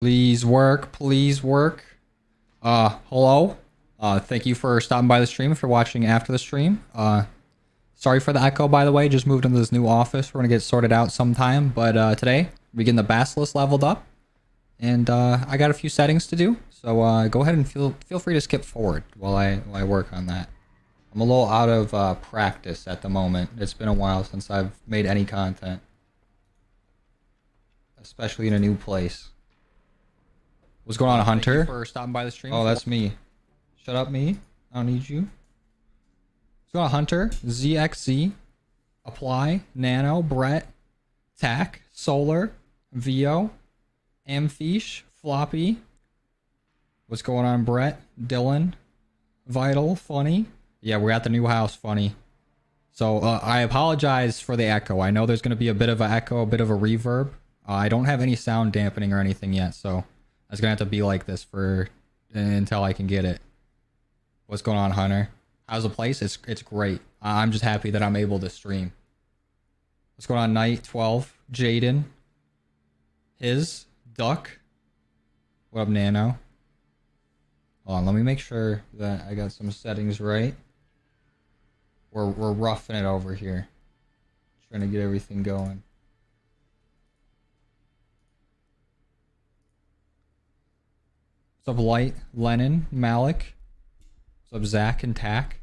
Please work, please work. Hello. Thank you for stopping by the stream, if you're watching after the stream. Sorry for the echo, by the way. Just moved into this new office. We're gonna get sorted out sometime. But today, we're getting the Basilisk leveled up. And I got a few settings to do. So go ahead and feel free to skip forward while I work on that. I'm a little out of practice at the moment. It's been a while since I've made any content. Especially in a new place. What's going on, Hunter? Thank you for stopping by the stream. Oh, that's me. Shut up, me. I don't need you. What's going on, Hunter? ZXZ. Apply. Nano. Brett. Tac. Solar. Vio. Amphish. Floppy. What's going on, Brett? Dylan. Vital. Funny. Yeah, we're at the new house, Funny. So, I apologize for the echo. I know there's going to be a bit of an echo, a bit of a reverb. I don't have any sound dampening or anything yet, so it's gonna have to be like this for until I can get it. What's going on, Hunter? How's the place? It's great. I'm just happy that I'm able to stream. What's going on, Night 12? Jaden. His Duck. What up, Nano? Hold on, let me make sure that I got some settings right. We're roughing it over here, trying to get everything going. What's up, Light, Lennon, Malik? What's up, Zach and Tack?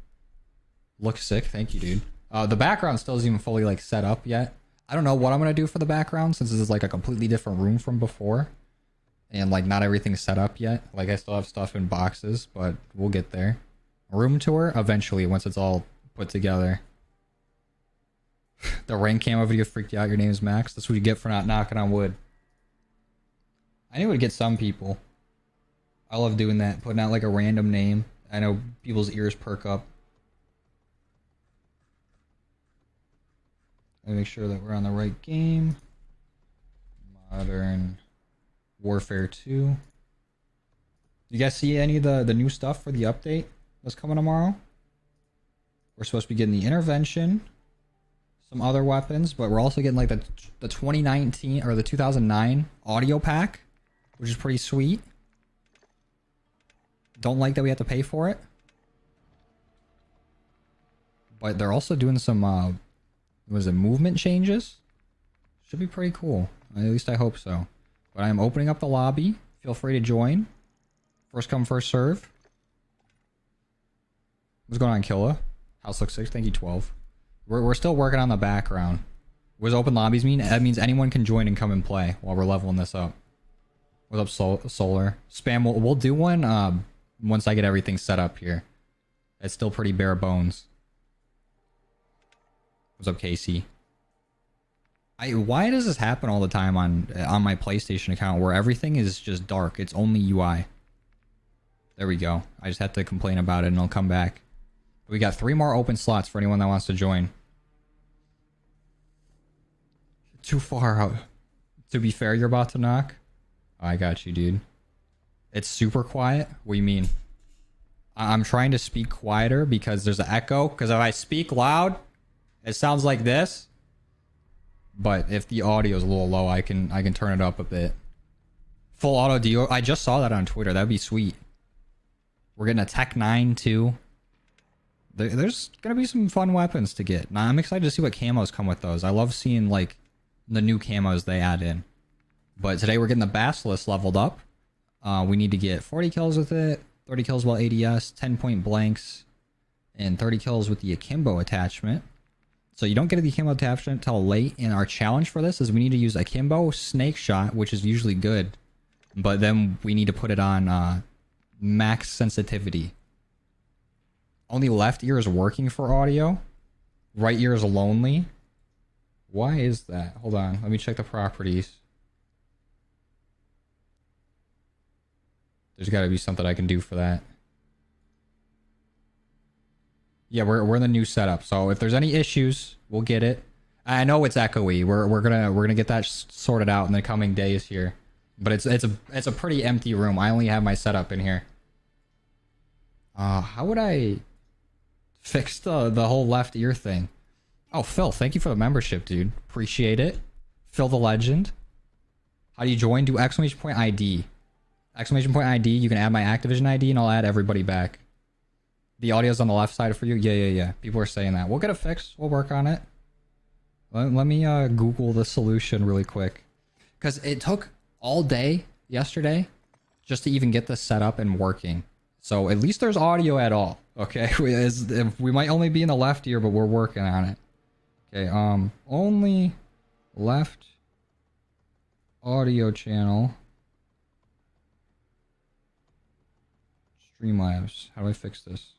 Looks sick, thank you, dude. The background still isn't even fully like set up yet. I don't know what I'm gonna do for the background since this is like a completely different room from before, and like not everything's set up yet. Like I still have stuff in boxes, but we'll get there. Room tour eventually once it's all put together. The rain camo video freaked you out. Your name is Max. That's what you get for not knocking on wood. I knew it would get some people. I love doing that, putting out like a random name. I know people's ears perk up. I make sure that we're on the right game. Modern Warfare 2. You guys see any of the new stuff for the update that's coming tomorrow? We're supposed to be getting the intervention, some other weapons, but we're also getting like the 2019 or the 2009 audio pack, which is pretty sweet. Don't like that we have to pay for it. But they're also doing some, was it movement changes? Should be pretty cool. At least I hope so. But I am opening up the lobby. Feel free to join. First come, first serve. What's going on, Killa? House looks 6. Thank you, 12. We're still working on the background. What does open lobbies mean? That means anyone can join and come and play while we're leveling this up. What's up, Solar? Spam, we'll do one, once I get everything set up here. It's still pretty bare bones. What's up, Casey? Why does this happen all the time on my PlayStation account where everything is just dark? It's only UI. There we go. I just have to complain about it and it'll come back. We got 3 more open slots for anyone that wants to join. Too far out. To be fair, you're about to knock? Oh, I got you, dude. It's super quiet? What do you mean? I'm trying to speak quieter because there's an echo. Because if I speak loud, it sounds like this. But if the audio is a little low, I can turn it up a bit. Full auto deal. I just saw that on Twitter. That'd be sweet. We're getting a Tech 9 too. There's gonna be some fun weapons to get. Now I'm excited to see what camos come with those. I love seeing like the new camos they add in. But today we're getting the Basilisk leveled up. We need to get 40 kills with it, 30 kills while ADS, 10 point blanks, and 30 kills with the Akimbo attachment. So you don't get the Akimbo attachment until late, and our challenge for this is we need to use Akimbo Snake Shot, which is usually good, but then we need to put it on max sensitivity. Only left ear is working for audio. Right ear is lonely. Why is that? Hold on, let me check the properties. There's got to be something I can do for that. Yeah, we're in the new setup, so if there's any issues, we'll get it. I know it's echoey. We're gonna get that sorted out in the coming days here. But it's a pretty empty room. I only have my setup in here. How would I fix the whole left ear thing? Oh, Phil, thank you for the membership, dude. Appreciate it. Phil the legend. How do you join? Do exclamation point ID. Exclamation point ID. You can add my Activision ID and I'll add everybody back. The audio's on the left side for you. Yeah. People are saying that. We'll get it fixed. We'll work on it. Let me Google the solution really quick. Because it took all day yesterday just to even get this set up and working. So at least there's audio at all. Okay, we might only be in the left ear, but we're working on it. Okay, only left audio channel. Streamlabs. How do I fix this?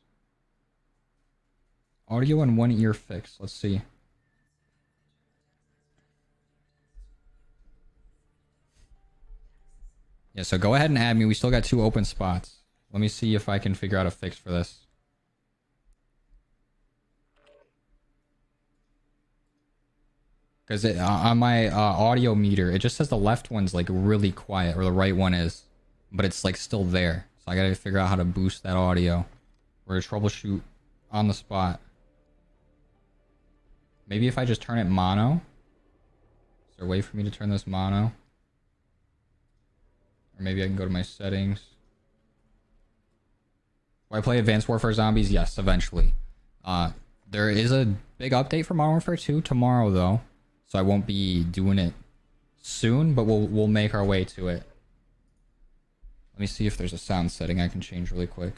Audio in one ear fix. Let's see. Yeah, so go ahead and add me. We still got 2 open spots. Let me see if I can figure out a fix for this. Because on my audio meter, it just says the left one's like really quiet, or the right one is, but it's like still there. So I gotta figure out how to boost that audio. We're gonna troubleshoot on the spot. Maybe if I just turn it mono. Is there a way for me to turn this mono? Or maybe I can go to my settings. Will I play Advanced Warfare Zombies? Yes, eventually. There is a big update for Modern Warfare 2 tomorrow, though. So I won't be doing it soon, but we'll make our way to it. Let me see if there's a sound setting I can change really quick.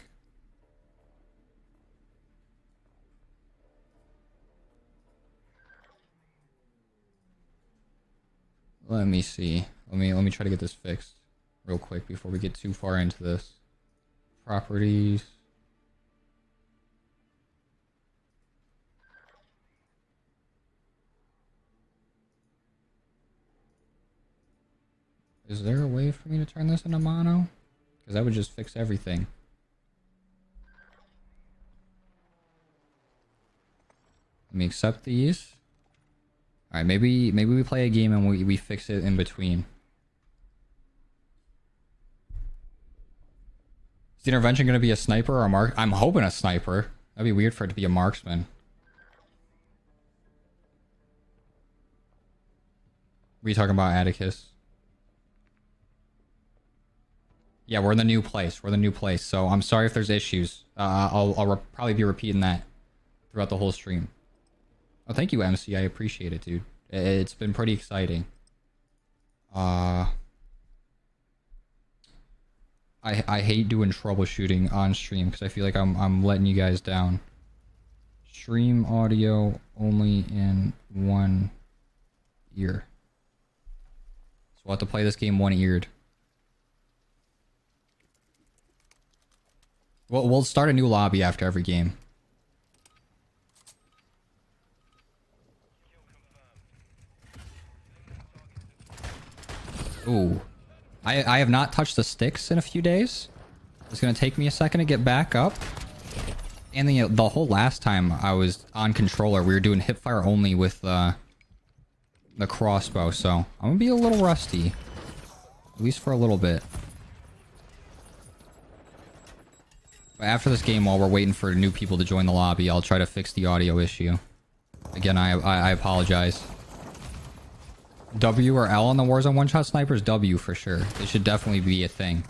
Let me see. Let me try to get this fixed real quick before we get too far into this. Properties. Is there a way for me to turn this into mono? Because that would just fix everything. Let me accept these. Alright, maybe we play a game and we fix it in between. Is the intervention going to be a sniper or a mark? I'm hoping a sniper. That'd be weird for it to be a marksman. What are you talking about, Atticus? Yeah, we're in the new place. We're in the new place. So I'm sorry if there's issues. I'll probably be repeating that throughout the whole stream. Oh, thank you, MC. I appreciate it, dude. It's been pretty exciting. I hate doing troubleshooting on stream because I feel like I'm letting you guys down. Stream audio only in one ear. So we'll have to play this game one-eared. We'll start a new lobby after every game. Ooh. I have not touched the sticks in a few days. It's going to take me a second to get back up. And the whole last time I was on controller, we were doing hipfire only with the crossbow. So I'm going to be a little rusty. At least for a little bit. But after this game, while we're waiting for new people to join the lobby, I'll try to fix the audio issue. Again, I apologize. W or L on the Warzone one-shot snipers? W for sure. It should definitely be a thing.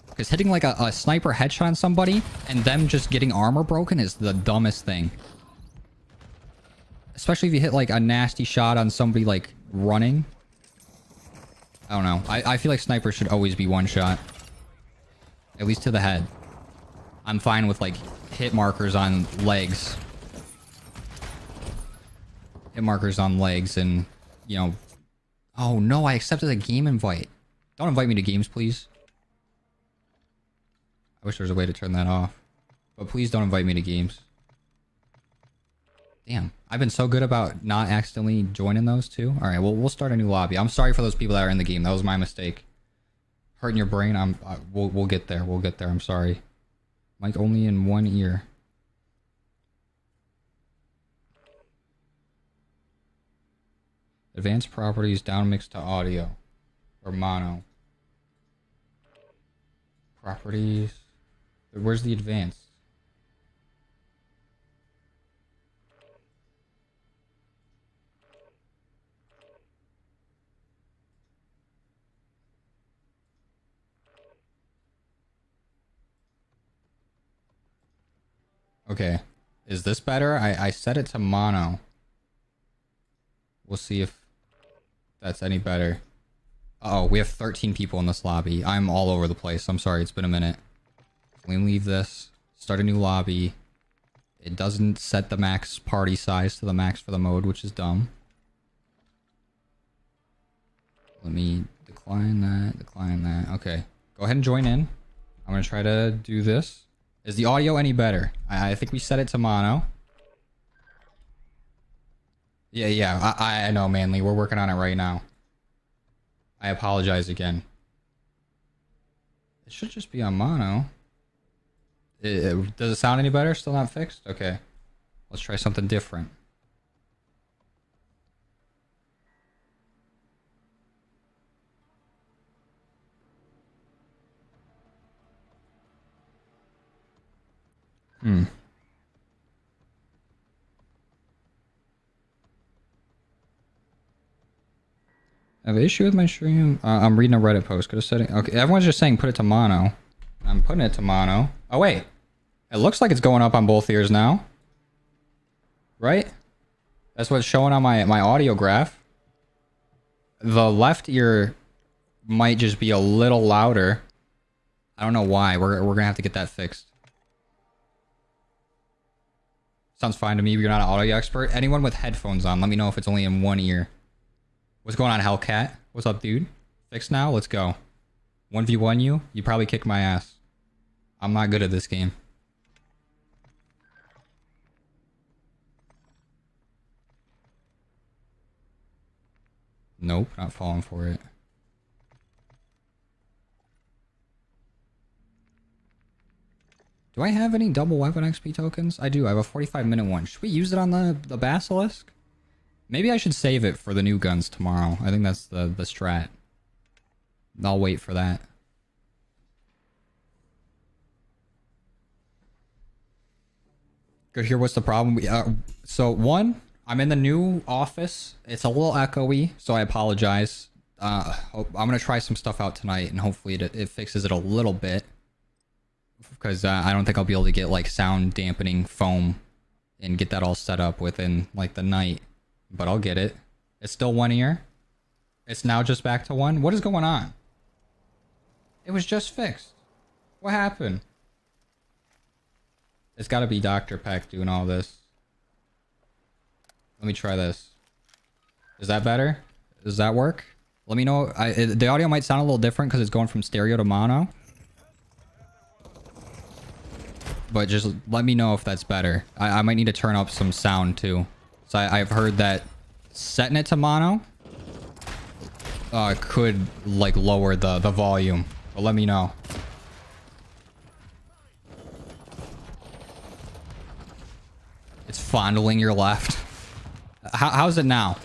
Because hitting like a sniper headshot on somebody and them just getting armor broken is the dumbest thing. Especially if you hit like a nasty shot on somebody like running. I don't know. I feel like snipers should always be one shot. At least to the head. I'm fine with like hit markers on legs. Hit markers on legs and, you know... Oh no, I accepted a game invite. Don't invite me to games, please. I wish there was a way to turn that off. But please don't invite me to games. Damn, I've been so good about not accidentally joining those too. Alright, well, we'll start a new lobby. I'm sorry for those people that are in the game. That was my mistake. Hurting your brain, we'll get there. We'll get there, I'm sorry. Mic only in one ear. Advanced properties, down mix to audio. Or mono. Properties. Where's the advanced? Okay. Is this better? I set it to mono. We'll see if that's any better. Uh oh, we have 13 people in this lobby. I'm all over the place. I'm sorry, it's been a minute. Let me leave this. Start a new lobby. It doesn't set the max party size to the max for the mode, which is dumb. Let me decline that, decline that. Okay, go ahead and join in. I'm gonna try to do this. Is the audio any better? I think we set it to mono. Yeah, I know, Manly. We're working on it right now. I apologize again. It should just be on mono. Does it sound any better? Still not fixed? Okay. Let's try something different. I have an issue with my stream. I'm reading a Reddit post. Go to setting. Okay, everyone's just saying put it to mono. I'm putting it to mono. Oh wait, it looks like it's going up on both ears now. Right? That's what's showing on my audio graph. The left ear might just be a little louder. I don't know why. We're gonna have to get that fixed. Sounds fine to me. You're not an audio expert. Anyone with headphones on, let me know if it's only in one ear. What's going on, Hellcat? What's up, dude? Fixed now? Let's go. 1v1 you? You probably kick my ass. I'm not good at this game. Nope, not falling for it. Do I have any double weapon XP tokens? I do. I have a 45-minute one. Should we use it on the Basilisk? Maybe I should save it for the new guns tomorrow. I think that's the strat. I'll wait for that. Good here. What's the problem? So one, I'm in the new office. It's a little echoey, so I apologize. I'm gonna try some stuff out tonight, and hopefully it fixes it a little bit. Because I don't think I'll be able to get like sound dampening foam and get that all set up within like the night. But I'll get it. It's still one ear. It's now just back to one. What is going on? It was just fixed. What happened? It's got to be Dr. Peck doing all this. Let me try this. Is that better? Does that work? Let me know. The audio might sound a little different because it's going from stereo to mono. But just let me know if that's better. I might need to turn up some sound too. So I've heard that setting it to mono could like lower the volume. But let me know. It's fondling your left. How's it now?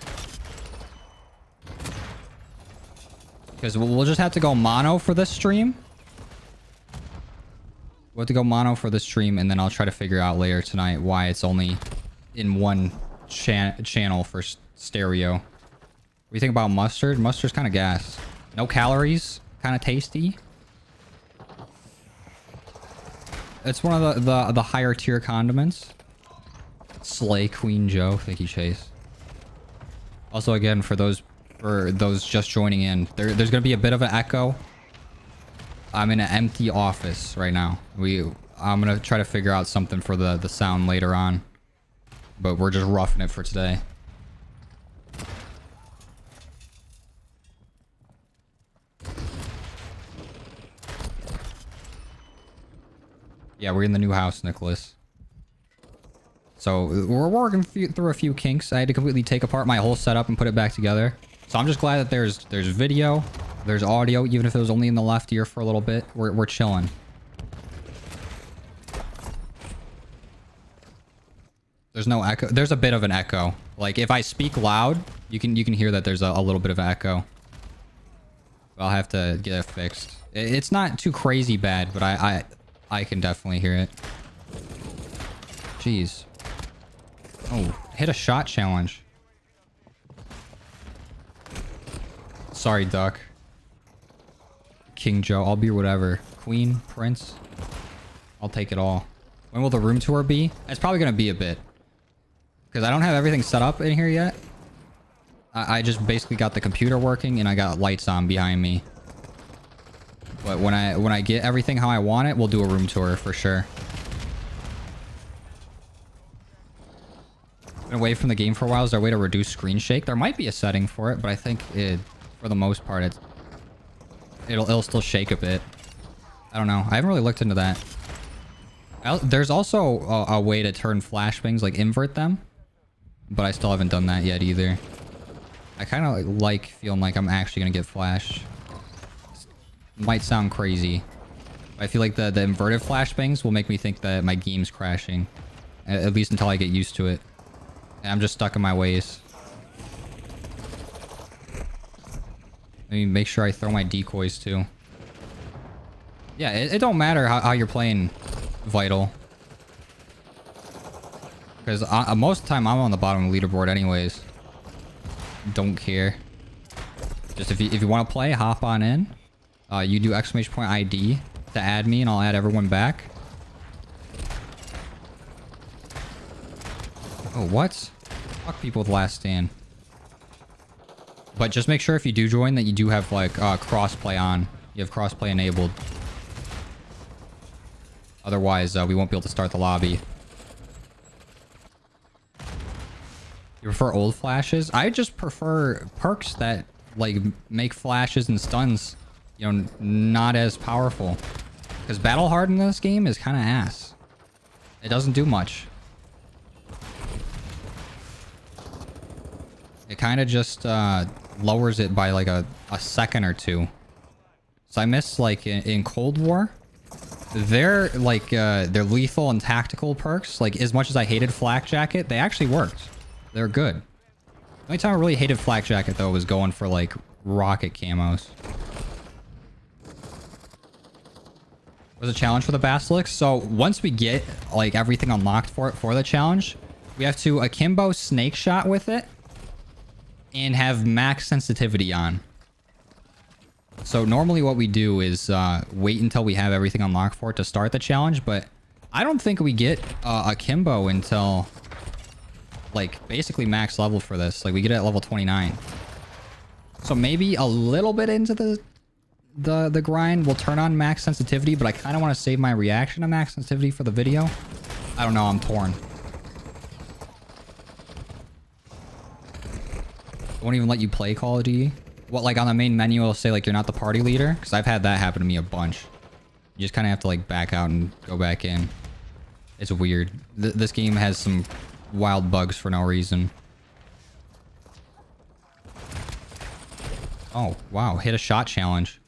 Because we'll just have to go mono for this stream. We'll have to go mono for the stream, and then I'll try to figure out later tonight why it's only in one channel for stereo. What do you think about mustard? Mustard's kind of gas. No calories. Kind of tasty. It's one of the higher tier condiments. Slay Queen Joe. Thank you, Chase. Also, again, for those just joining in, there's gonna be a bit of an echo. I'm in an empty office right now. I'm gonna try to figure out something for the sound later on, but we're just roughing it for today. Yeah, we're in the new house, Nicholas. So we're working through a few kinks. I had to completely take apart my whole setup and put it back together. So I'm just glad that there's video, there's audio, even if it was only in the left ear for a little bit. We're chilling. There's no echo. There's a bit of an echo. Like if I speak loud, you can hear that there's a little bit of an echo. I'll have to get it fixed. It's not too crazy bad, but I can definitely hear it. Jeez. Oh, hit a shot challenge. Sorry, Duck. King Joe. I'll be whatever. Queen, Prince. I'll take it all. When will the room tour be? It's probably going to be a bit. Because I don't have everything set up in here yet. I just basically got the computer working and I got lights on behind me. But when I get everything how I want it, we'll do a room tour for sure. Been away from the game for a while. Is there a way to reduce screen shake? There might be a setting for it, but I think for the most part, it'll still shake a bit. I don't know. I haven't really looked into that. There's also a way to turn flashbangs, like invert them. But I still haven't done that yet either. I kind of like feeling like I'm actually going to get flash. Might sound crazy. I feel like the inverted flashbangs will make me think that my game's crashing. At least until I get used to it. And I'm just stuck in my ways. Let me make sure I throw my decoys too. Yeah, it don't matter how you're playing Vital. Because most of the time I'm on the bottom of the leaderboard anyways. Don't care. Just if you want to play, hop on in. You do !ID to add me and I'll add everyone back. Oh, what? Fuck people with last stand. But just make sure if you do join that you do have like crossplay on. You have crossplay enabled. Otherwise, we won't be able to start the lobby. You prefer old flashes? I just prefer perks that like make flashes and stuns, you know, not as powerful. Because battle hard in this game is kind of ass. It doesn't do much. It kind of just lowers it by like a second or two. So I miss like in Cold War. They're like their lethal and tactical perks. Like as much as I hated Flak Jacket, they actually worked. They're good. The only time I really hated Flak Jacket though was going for like rocket camos. Was a challenge for the Basilisk. So once we get like everything unlocked for the challenge, we have to akimbo snake shot with it and have max sensitivity on. So normally what we do is wait until we have everything unlocked for it to start the challenge, but I don't think we get akimbo until like basically max level for this. Like we get it at level 29. So maybe a little bit into the grind will turn on max sensitivity, but I kind of want to save my reaction to max sensitivity for the video. I don't know, I'm torn. It won't even let you play Call of Duty. What, like on the main menu it'll say like you're not the party leader? Because I've had that happen to me a bunch. You just kind of have to like back out and go back in. It's weird. This game has some wild bugs for no reason. Oh, wow. Hit a shot challenge.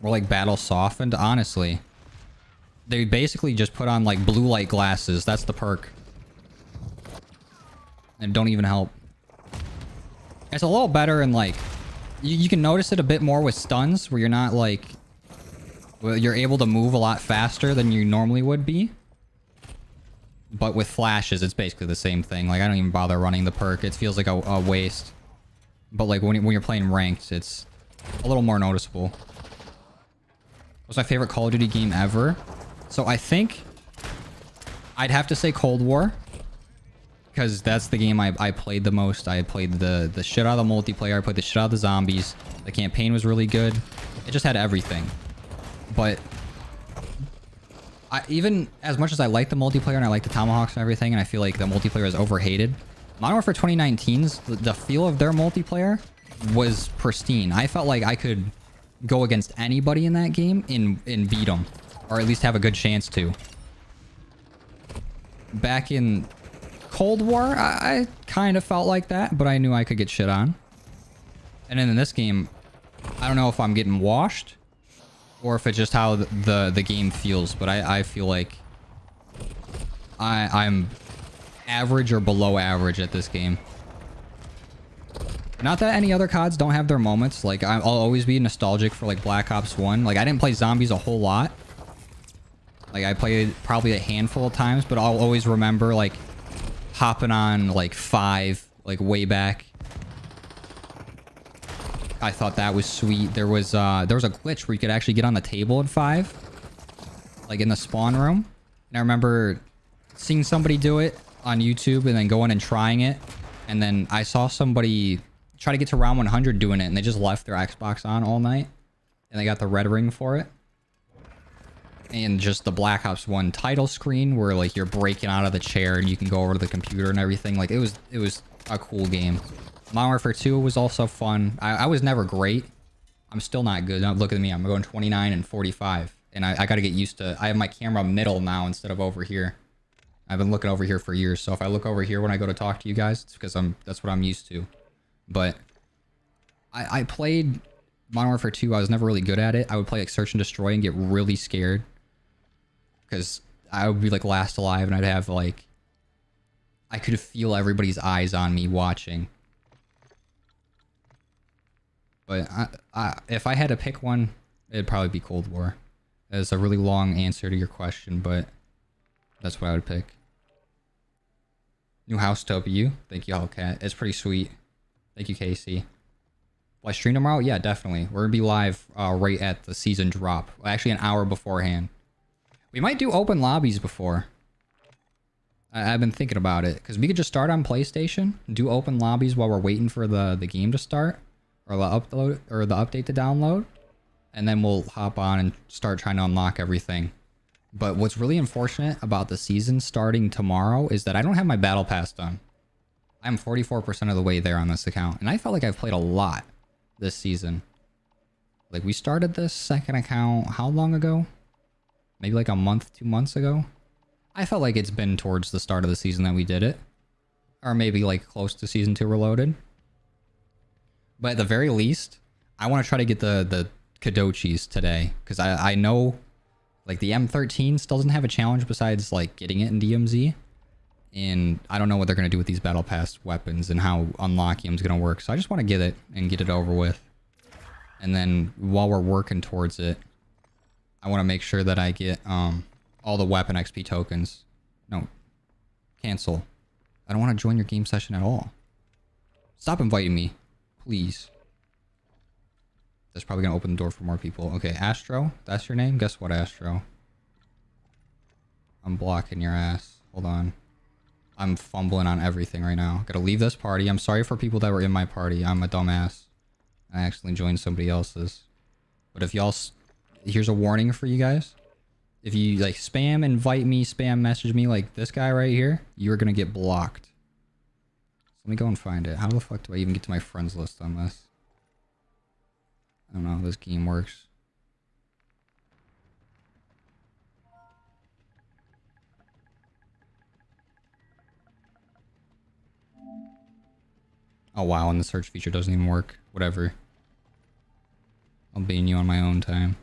Or like battle softened. Honestly. They basically just put on like blue light glasses. That's the perk. And don't even help. It's a little better in like... You can notice it a bit more with stuns where you're not like... Well, you're able to move a lot faster than you normally would be. But with flashes, it's basically the same thing. Like, I don't even bother running the perk. It feels like a waste. But, like, when you're playing ranked, it's a little more noticeable. What's my favorite Call of Duty game ever? So, I think I'd have to say Cold War. Because that's the game I played the most. I played the shit out of the multiplayer. I played the shit out of the zombies. The campaign was really good. It just had everything. But even as much as I like the multiplayer and I like the tomahawks and everything, and I feel like the multiplayer is overhated, Modern Warfare 2019's the feel of their multiplayer was pristine. I felt like I could go against anybody in that game and beat them, or at least have a good chance to. Back in Cold War, I kind of felt like that, but I knew I could get shit on. And then in this game, I don't know if I'm getting washed or if it's just how the game feels, but I feel like I'm average or below average at this game. Not that any other CODs don't have their moments. Like, I'll always be nostalgic for like Black Ops 1. Like, I didn't play zombies a whole lot. Like, I played probably a handful of times, but I'll always remember like hopping on like 5, like way back. I thought that was sweet. There was a glitch where you could actually get on the table at 5, like in the spawn room. And I remember seeing somebody do it on YouTube and then going and trying it. And then I saw somebody try to get to round 100 doing it, and they just left their Xbox on all night, and they got the red ring for it. And just the Black Ops 1 title screen where like you're breaking out of the chair and you can go over to the computer and everything. Like it was a cool game. Modern Warfare 2 was also fun. I was never great. I'm still not good. Now, look at me. I'm going 29 and 45. And I got to get used to... I have my camera middle now instead of over here. I've been looking over here for years. So if I look over here when I go to talk to you guys, it's because that's what I'm used to. But I played Modern Warfare 2. I was never really good at it. I would play like Search and Destroy and get really scared. Because I would be like last alive and I'd have like... I could feel everybody's eyes on me watching. But if I had to pick one, it'd probably be Cold War. That's a really long answer to your question, but that's what I would pick. New house to you. Thank you, Hellcat. It's pretty sweet. Thank you, Casey. Will I stream tomorrow? Yeah, definitely. We're going to be live right at the season drop. Actually, an hour beforehand. We might do open lobbies before. I've been thinking about it. Because we could just start on PlayStation. Do open lobbies while we're waiting for the game to start. Or the upload or the update to download, and then we'll hop on and start trying to unlock everything. But what's really unfortunate about the season starting tomorrow is that I don't have my battle pass done. I'm 44% of the way there on this account, and I felt like I've played a lot this season. Like we started this second account how long ago? Maybe like a month, 2 months ago. I felt like it's been towards the start of the season that we did it, or maybe like close to season 2 reloaded. But at the very least, I want to try to get the Kadochis today. Because I know, like, the M13 still doesn't have a challenge besides, like, getting it in DMZ. And I don't know what they're going to do with these Battle Pass weapons and how unlocking them is going to work. So I just want to get it and get it over with. And then while we're working towards it, I want to make sure that I get all the weapon XP tokens. No. Cancel. I don't want to join your game session at all. Stop inviting me. Please. That's probably going to open the door for more people. Okay, Astro. That's your name? Guess what, Astro? I'm blocking your ass. Hold on. I'm fumbling on everything right now. Gotta leave this party. I'm sorry for people that were in my party. I'm a dumbass. I accidentally joined somebody else's. But if y'all... Here's a warning for you guys. If you, like, spam invite me, spam message me like this guy right here, you're going to get blocked. Let me go and find it. How the fuck do I even get to my friends list on this? I don't know how this game works. Oh wow, and the search feature doesn't even work. Whatever. I'll ban you on my own time.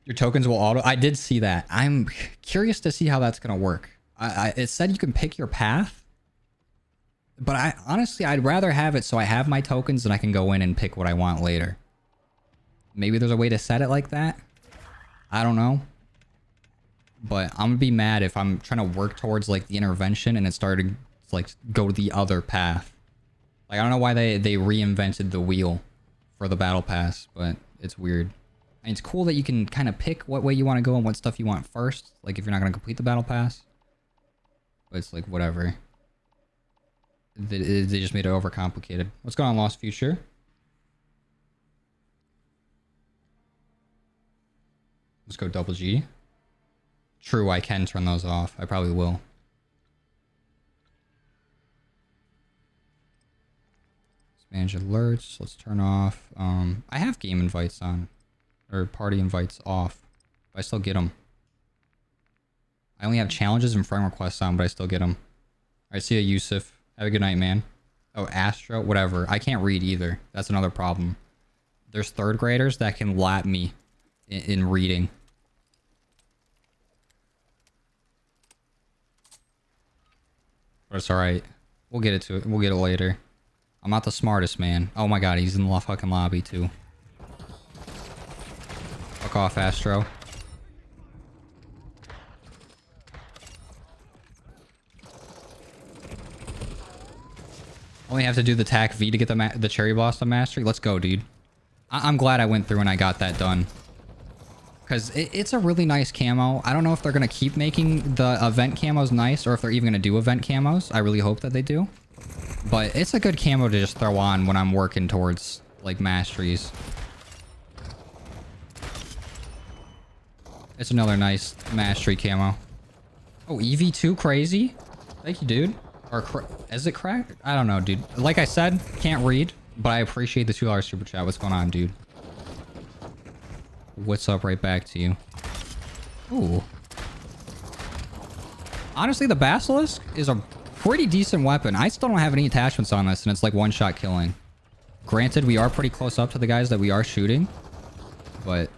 Your tokens will auto... I did see that. I'm curious to see how that's going to work. It said you can pick your path. But honestly, I'd rather have it so I have my tokens and I can go in and pick what I want later. Maybe there's a way to set it like that. I don't know. But I'm gonna be mad if I'm trying to work towards like the intervention and it started to like go to the other path. Like I don't know why they reinvented the wheel for the battle pass, but it's weird. I mean, it's cool that you can kind of pick what way you want to go and what stuff you want first. Like if you're not gonna complete the battle pass. But it's like whatever. They just made it overcomplicated. What's going on, Lost Future? Let's go double G. True, I can turn those off. I probably will. Let's manage alerts. Let's turn off. I have game invites on. Or party invites off. But I still get them. I only have challenges and friend requests on, but I still get them. Alright, see ya, Yusuf. Have a good night, man. Oh, Astro? Whatever. I can't read either. That's another problem. There's third graders that can lap me in reading. But it's alright. We'll get it to it. We'll get it later. I'm not the smartest, man. Oh my god, he's in the fucking lobby, too. Fuck off, Astro. Only have to do the TAC V to get the Cherry Blossom Mastery. Let's go, dude. I'm glad I went through and I got that done. Because it's a really nice camo. I don't know if they're going to keep making the event camos nice or if they're even going to do event camos. I really hope that they do. But it's a good camo to just throw on when I'm working towards, like, masteries. It's another nice mastery camo. Oh, EV2 crazy? Thank you, dude. Or is it cracked? I don't know, dude. Like I said, can't read, but I appreciate the $2 super chat. What's going on, dude? What's up? Right back to you. Ooh. Honestly, the Basilisk is a pretty decent weapon. I still don't have any attachments on this, and it's like one-shot killing. Granted, we are pretty close up to the guys that we are shooting, but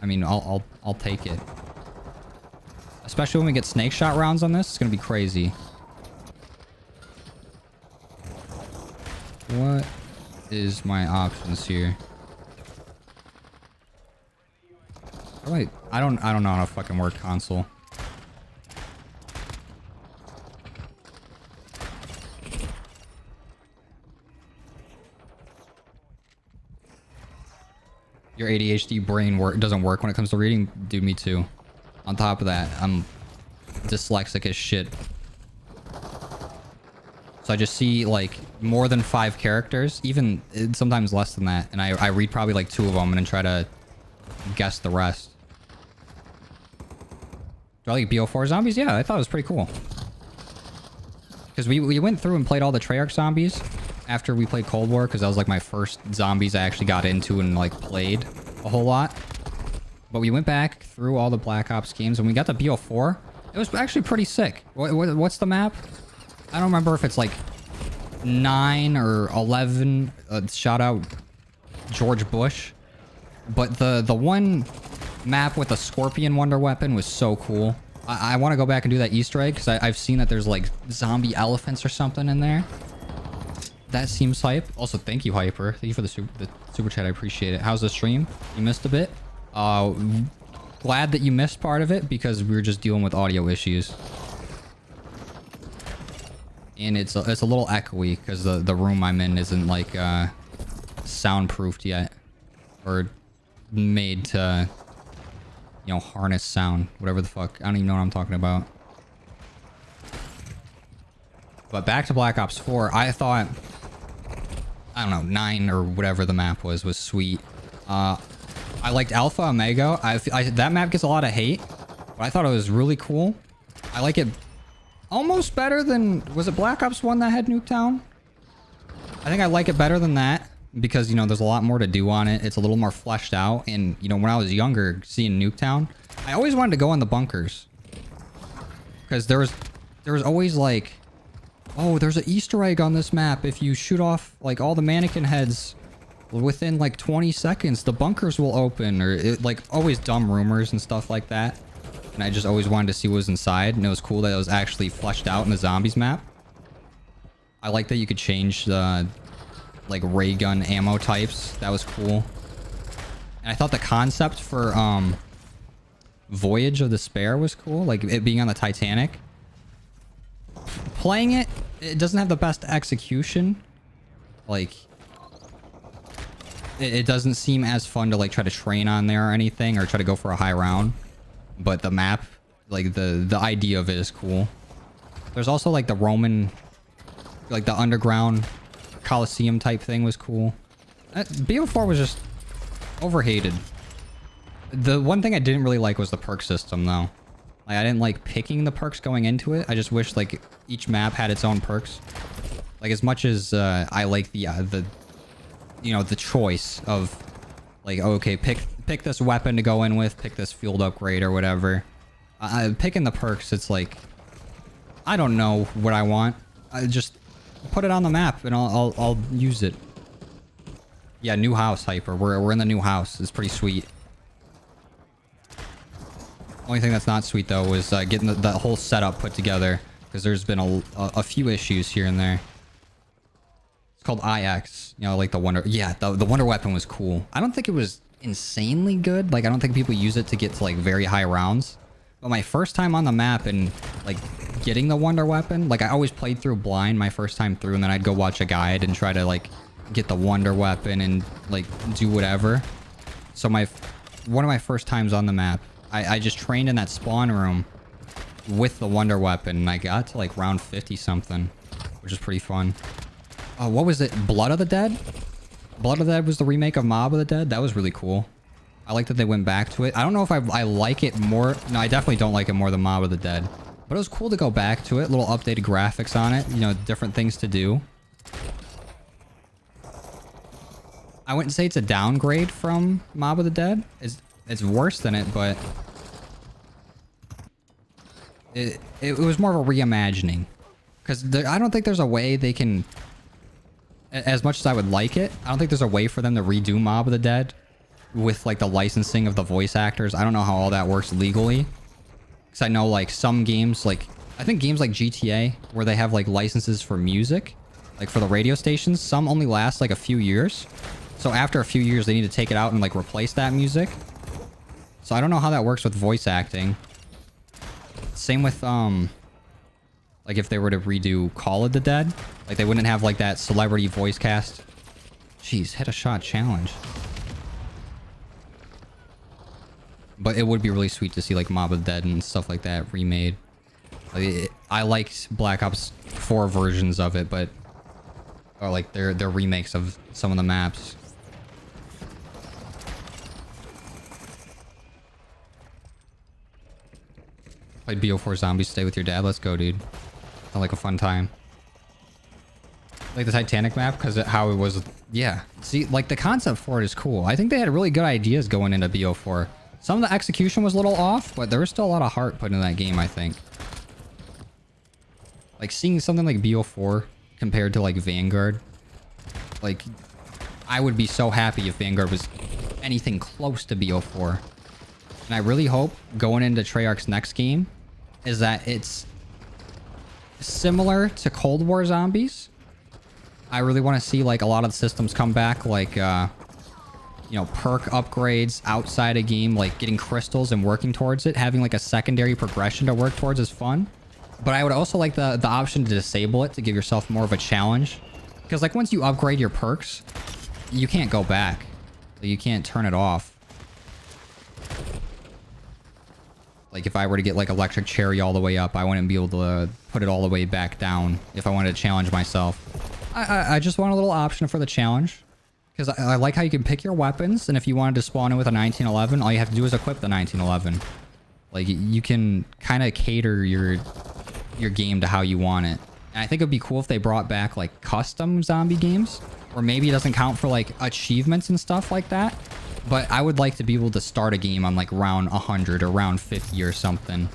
I mean, I'll take it. Especially when we get snake shot rounds on this, it's gonna be crazy. What is my options here? I don't know how to fucking work console. Your ADHD brain doesn't work when it comes to reading? Dude, me too. On top of that, I'm dyslexic as shit. So I just see like more than 5 characters, even sometimes less than that. And I read probably like 2 of them and then try to guess the rest. Do I like BO4 zombies? Yeah, I thought it was pretty cool. Because we went through and played all the Treyarch zombies after we played Cold War, because that was like my first zombies I actually got into and like played a whole lot. But we went back through all the Black Ops games and we got the BO4. It was actually pretty sick. What's the map? I don't remember if it's like 9 or 11. Shout out George Bush. But the one map with the Scorpion Wonder Weapon was so cool. I want to go back and do that Easter egg because I've seen that there's like zombie elephants or something in there. That seems hype. Also, thank you, Hyper. Thank you for the super chat. I appreciate it. How's the stream? You missed a bit. Glad that you missed part of it because we were just dealing with audio issues. And it's a little echoey because the room I'm in isn't like soundproofed yet. Or made to, you know, harness sound. Whatever the fuck. I don't even know what I'm talking about. But back to Black Ops 4, I thought, I don't know, 9 or whatever the map was sweet. I liked Alpha Omega. That map gets a lot of hate, but I thought it was really cool. I like it almost better than, was it Black Ops 1 that had Nuketown? I think I like it better than that because, you know, there's a lot more to do on it. It's a little more fleshed out. And, you know, when I was younger, seeing Nuketown, I always wanted to go in the bunkers. Because there was always like, oh, there's an Easter egg on this map. If you shoot off like all the mannequin heads within like 20 seconds, the bunkers will open. Or like always dumb rumors and stuff like that. And I just always wanted to see what was inside. And it was cool that it was actually fleshed out in the zombies map. I like that you could change the like ray gun ammo types. That was cool. And I thought the concept for Voyage of Despair was cool. Like it being on the Titanic. Playing it, it doesn't have the best execution. Like it doesn't seem as fun to like try to train on there or anything or try to go for a high round. But the map, like the idea of it is cool. There's also like the Roman, like the underground Coliseum type thing was cool. BO4 was just overhated. The one thing I didn't really like was the perk system though. Like I didn't like picking the perks going into it. I just wish like each map had its own perks. Like as much as I like the you know, the choice of like, okay, pick this weapon to go in with, pick this field upgrade or whatever. Picking the perks, it's like, I don't know what I want. I just put it on the map and I'll use it. Yeah, new house, Hyper. We're in the new house. It's pretty sweet. Only thing that's not sweet though was getting the whole setup put together because there's been a few issues here and there. It's called IX, you know, like the Wonder. Yeah, the Wonder Weapon was cool. I don't think it was insanely good. Like I don't think people use it to get to like very high rounds, But my first time on the map and like getting the wonder weapon, like I always played through blind my first time through, and then I'd go watch a guide and try to like get the wonder weapon and like do whatever. So one of my first times on the map, I just trained in that spawn room with the wonder weapon, and I got to like round 50 something, which is pretty fun. What was it? Blood of the Dead? Blood of the Dead was the remake of Mob of the Dead. That was really cool. I like that they went back to it. I don't know if I like it more. No, I definitely don't like it more than Mob of the Dead. But it was cool to go back to it. Little updated graphics on it. You know, different things to do. I wouldn't say it's a downgrade from Mob of the Dead. It's worse than it, but it was more of a reimagining. Because I don't think there's a way they can... As much as I would like it, I don't think there's a way for them to redo Mob of the Dead with like the licensing of the voice actors. I don't know how all that works legally. Because I know like some games, like I think games like GTA, where they have like licenses for music, like for the radio stations, some only last like a few years. So after a few years, they need to take it out and like replace that music. So I don't know how that works with voice acting. Same with like if they were to redo Call of the Dead, like they wouldn't have like that celebrity voice cast. Jeez, hit a shot challenge. But it would be really sweet to see like Mob of the Dead and stuff like that remade. Like, I liked Black Ops 4 versions of it, but or like their remakes of some of the maps. Played BO4 Zombies, stay with your dad. Let's go, dude. Sounds like a fun time. Like the Titanic map because how it was. Yeah. See, like the concept for it is cool. I think they had really good ideas going into BO4. Some of the execution was a little off, but there was still a lot of heart put in that game, I think. Like seeing something like BO4 compared to like Vanguard. Like, I would be so happy if Vanguard was anything close to BO4. And I really hope going into Treyarch's next game is that it's similar to Cold War Zombies. I really want to see like a lot of the systems come back, like you know, perk upgrades outside a game, like getting crystals and working towards it. Having like a secondary progression to work towards is fun. But I would also like the option to disable it to give yourself more of a challenge. Because like once you upgrade your perks, you can't go back. You can't turn it off. Like if I were to get like Electric Cherry all the way up, I wouldn't be able to put it all the way back down if I wanted to challenge myself. I just want a little option for the challenge. Because I like how you can pick your weapons, and if you wanted to spawn in with a 1911, all you have to do is equip the 1911. Like, you can kind of cater your game to how you want it. And I think it would be cool if they brought back, like, custom zombie games. Or maybe it doesn't count for, like, achievements and stuff like that. But I would like to be able to start a game on, like, round 100 or round 50 or something.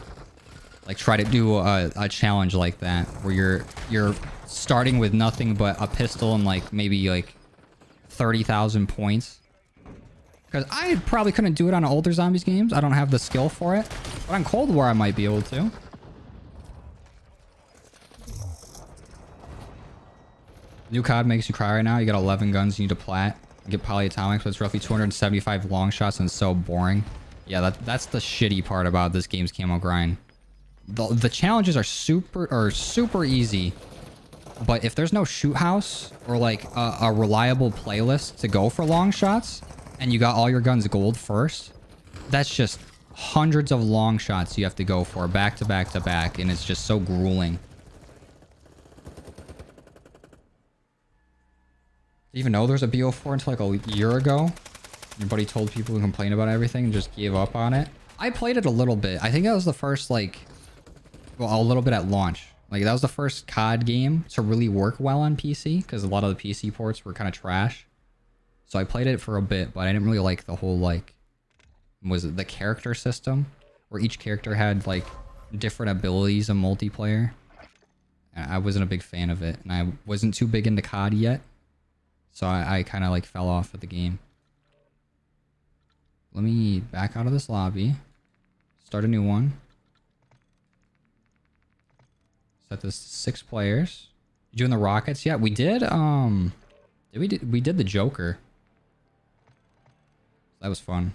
Like, try to do a challenge like that, where you're starting with nothing but a pistol and, like, maybe, like, 30,000 points. Because I probably couldn't do it on older Zombies games. I don't have the skill for it. But on Cold War, I might be able to. New COD makes you cry right now. You got 11 guns. You need to plat. You get polyatomics, but it's roughly 275 long shots and so boring. Yeah, that's the shitty part about this game's camo grind. The challenges are super easy. But if there's no shoot house or like a reliable playlist to go for long shots and you got all your guns gold first, that's just hundreds of long shots you have to go for back to back to back, and it's just so grueling. Even though there's a BO4 until like a year ago, your buddy told people to complain about everything and just gave up on it. I played it a little bit. I think that was the first like, well, a little bit at launch. Like, that was the first COD game to really work well on PC, because a lot of the PC ports were kind of trash. So I played it for a bit, but I didn't really like the whole, like, was it the character system? Where each character had, like, different abilities in multiplayer. I wasn't a big fan of it, and I wasn't too big into COD yet. So I kind of, like, fell off of the game. Let me back out of this lobby. Start a new one. Set this to 6 players. You doing the rockets? Yeah, we did. We did the Joker. That was fun.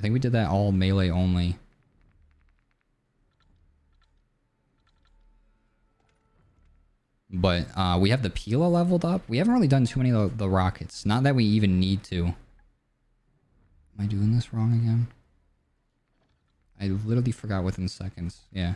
I think we did that all melee only. But we have the Pila leveled up. We haven't really done too many of the rockets. Not that we even need to. Am I doing this wrong again? I literally forgot within seconds. Yeah.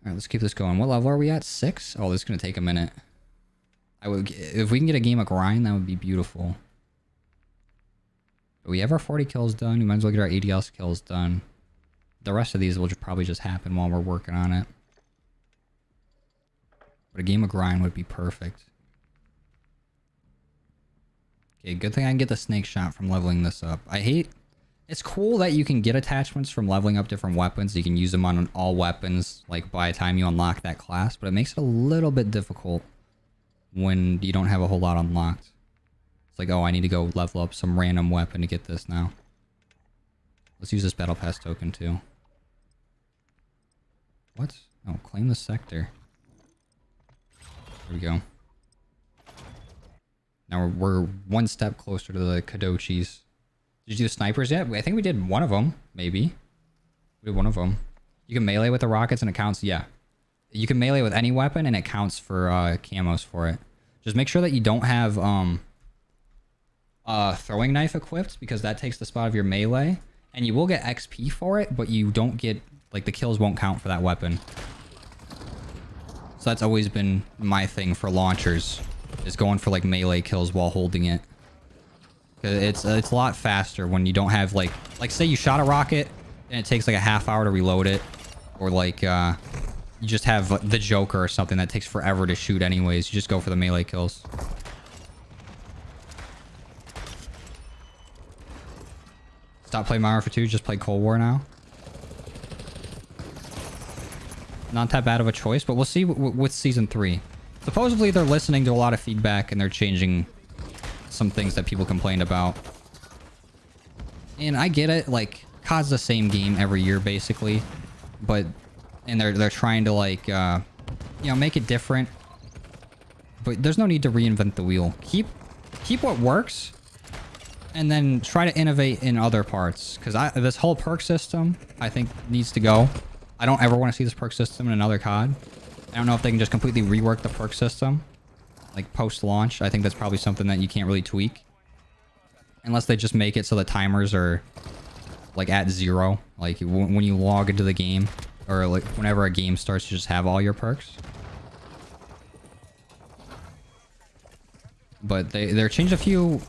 Alright, let's keep this going. What level are we at? 6? Oh, this is going to take a minute. If we can get a game of grind, that would be beautiful. But we have our 40 kills done. We might as well get our ADS kills done. The rest of these will probably just happen while we're working on it. But a game of grind would be perfect. Okay, good thing I can get the snake shot from leveling this up. It's cool that you can get attachments from leveling up different weapons. You can use them on all weapons, like by the time you unlock that class. But it makes it a little bit difficult when you don't have a whole lot unlocked. It's like, oh, I need to go level up some random weapon to get this now. Let's use this battle pass token too. What? Oh, claim the sector. There we go. Now we're one step closer to the Kadochis. Did you do the snipers yet? I think we did one of them, maybe. We did one of them. You can melee with the rockets and it counts, yeah. You can melee with any weapon and it counts for camos for it. Just make sure that you don't have throwing knife equipped, because that takes the spot of your melee. And you will get XP for it, but you don't get, like, the kills won't count for that weapon. So that's always been my thing for launchers, is going for, like, melee kills while holding it. It's a lot faster when you don't have, like say you shot a rocket and it takes like a half hour to reload it, or like you just have the Joker or something that takes forever to shoot anyways. You just go for the melee kills. Stop playing Modern Warfare 2, just play Cold War now. Not that bad of a choice, but we'll see with Season 3. Supposedly they're listening to a lot of feedback and they're changing some things that people complained about. And I get it, like, COD's the same game every year basically, but they're trying to, like, you know, make it different. But there's no need to reinvent the wheel. Keep what works, and then try to innovate in other parts. Because this whole perk system, I think, needs to go. I don't ever want to see this perk system in another COD. I don't know if they can just completely rework the perk system, like post-launch. I think that's probably something that you can't really tweak. Unless they just make it so the timers are, like, at 0. Like, when you log into the game, or, like, whenever a game starts, you just have all your perks. But they're changed a few,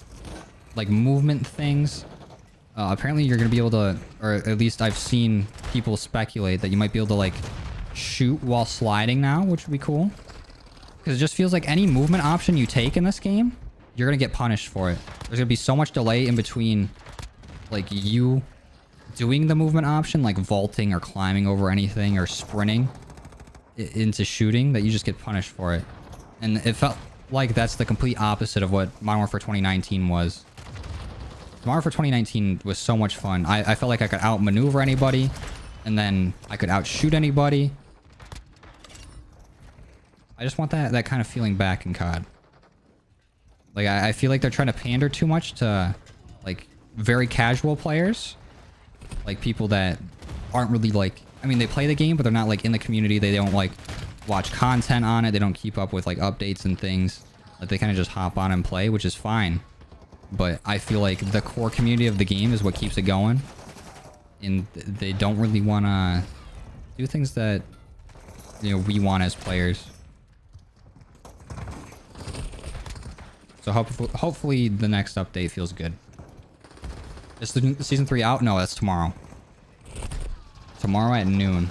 like, movement things. Apparently you're going to be able to, or at least I've seen people speculate that you might be able to, like, shoot while sliding now, which would be cool. Because it just feels like any movement option you take in this game, you're going to get punished for it. There's going to be so much delay in between, like, you doing the movement option, like vaulting or climbing over anything or sprinting into shooting, that you just get punished for it. And it felt like that's the complete opposite of what Modern Warfare 2019 was. Modern Warfare 2019 was so much fun. I felt like I could outmaneuver anybody, and then I could outshoot anybody. I just want that kind of feeling back in COD. Like, I feel like they're trying to pander too much to, like, very casual players. Like, people that aren't really, like... I mean, they play the game, but they're not, like, in the community. They don't, like, watch content on it. They don't keep up with, like, updates and things. Like, they kind of just hop on and play, which is fine. But I feel like the core community of the game is what keeps it going. And they don't really want to do things that, you know, we want as players. So hopefully the next update feels good. Is the Season 3 out? No, that's tomorrow. Tomorrow at noon.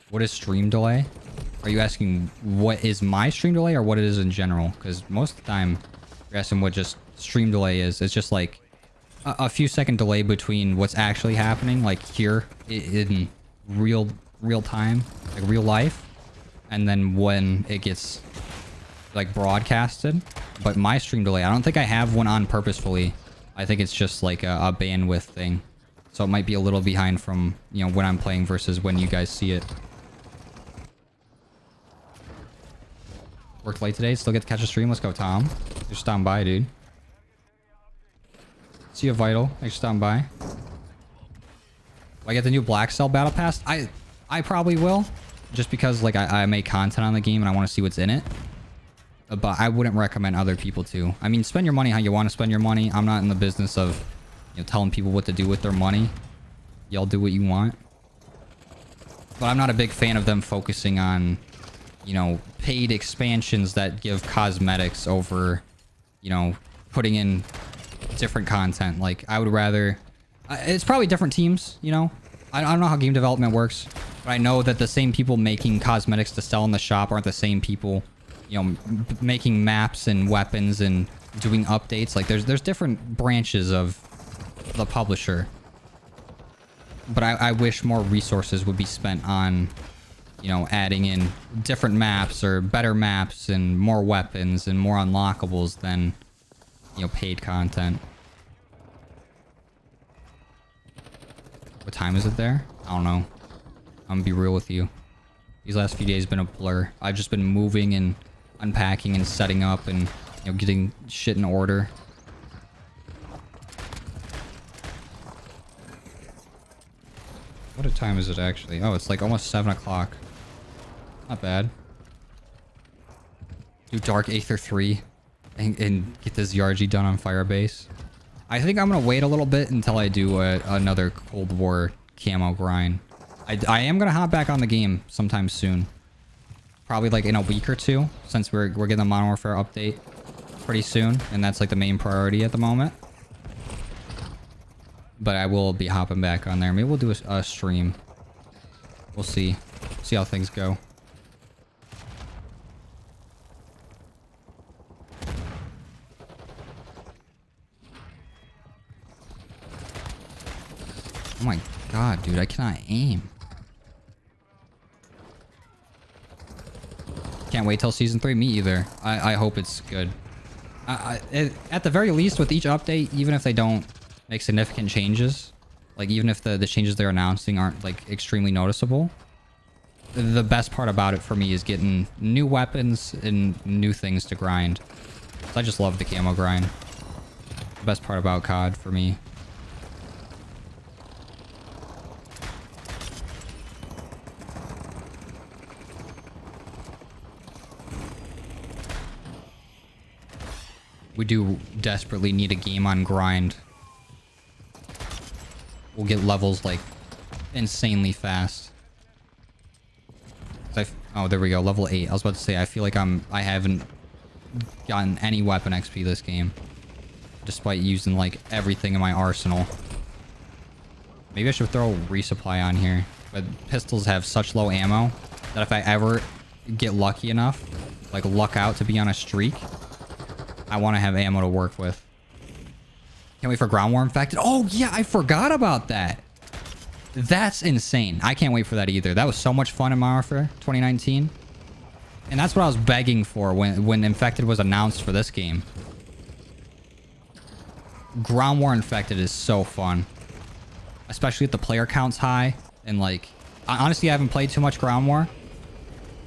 What is stream delay? Are you asking what is my stream delay or what it is in general? Because most of the time, you're asking what just stream delay is. It's just like a few second delay between what's actually happening, like here in real time, like real life, and then when it gets, like, broadcasted. But my stream delay, I don't think I have one on purposefully. I think it's just like a bandwidth thing. So it might be a little behind from, you know, when I'm playing versus when you guys see it. Worked late today. Still get to catch a stream. Let's go, Tom. You're stopping by, dude. See you, Vital. Thanks for stopping by. Will I get the new Black Cell Battle Pass? I probably will. Just because, like, I make content on the game and I want to see what's in it. But I wouldn't recommend other people to. I mean, spend your money how you want to spend your money. I'm not in the business of, you know, telling people what to do with their money. Y'all do what you want. But I'm not a big fan of them focusing on, you know, paid expansions that give cosmetics over, you know, putting in different content. Like, I would rather... it's probably different teams, you know? I don't know how game development works, but I know that the same people making cosmetics to sell in the shop aren't the same people, you know, making maps and weapons and doing updates. Like, there's different branches of the publisher. But I wish more resources would be spent on, you know, adding in different maps or better maps and more weapons and more unlockables than, you know, paid content. What time is it there? I don't know. I'm gonna be real with you. These last few days have been a blur. I've just been moving and unpacking and setting up and, you know, getting shit in order. What time is it actually? Oh, it's like almost 7 o'clock. Not bad. Do Dark Aether 3 and get this Yargy done on Firebase. I think I'm going to wait a little bit until I do another Cold War camo grind. I am going to hop back on the game sometime soon. Probably like in a week or two, since we're getting the Modern Warfare update pretty soon. And that's like the main priority at the moment. But I will be hopping back on there. Maybe we'll do a stream. We'll see. See how things go. Oh my god, dude, I cannot aim. Can't wait till season 3. Me either. I hope it's good. At the very least, with each update, even if they don't make significant changes, like even if the changes they're announcing aren't like extremely noticeable, the best part about it for me is getting new weapons and new things to grind. So I just love the camo grind. The best part about COD for me. We do desperately need a game on grind. We'll get levels like insanely fast. Oh, there we go, level 8. I was about to say, I feel like I haven't gotten any weapon XP this game, despite using like everything in my arsenal. Maybe I should throw a resupply on here. But pistols have such low ammo that if I ever get lucky enough, like luck out to be on a streak, I want to have ammo to work with. Can't wait for Ground War Infected. Oh, yeah, I forgot about that. That's insane. I can't wait for that either. That was so much fun in Modern Warfare 2019. And that's what I was begging for when Infected was announced for this game. Ground War Infected is so fun. Especially if the player count's high. And, like, honestly, I haven't played too much Ground War.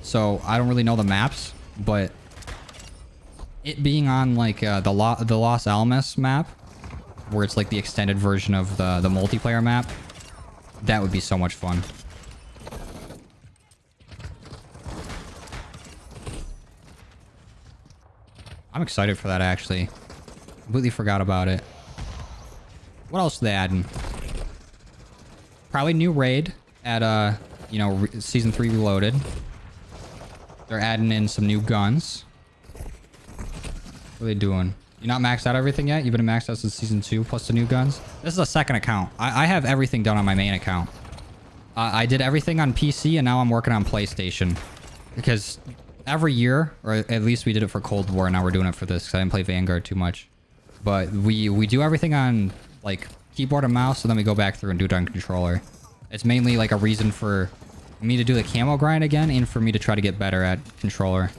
So, I don't really know the maps. But it being on, like, the Los Alamos map, where it's, like, the extended version of the multiplayer map, that would be so much fun. I'm excited for that, actually. Completely forgot about it. What else are they adding? Probably new raid at, you know, Season 3 Reloaded. They're adding in some new guns. What are they doing? You're not maxed out everything yet? You've been maxed out since Season 2 plus the new guns? This is a second account. I have everything done on my main account. I did everything on PC and now I'm working on PlayStation. Because every year, or at least we did it for Cold War, now we're doing it for this because I didn't play Vanguard too much. But we do everything on like keyboard and mouse, and then we go back through and do it on controller. It's mainly like a reason for me to do the camo grind again and for me to try to get better at controller.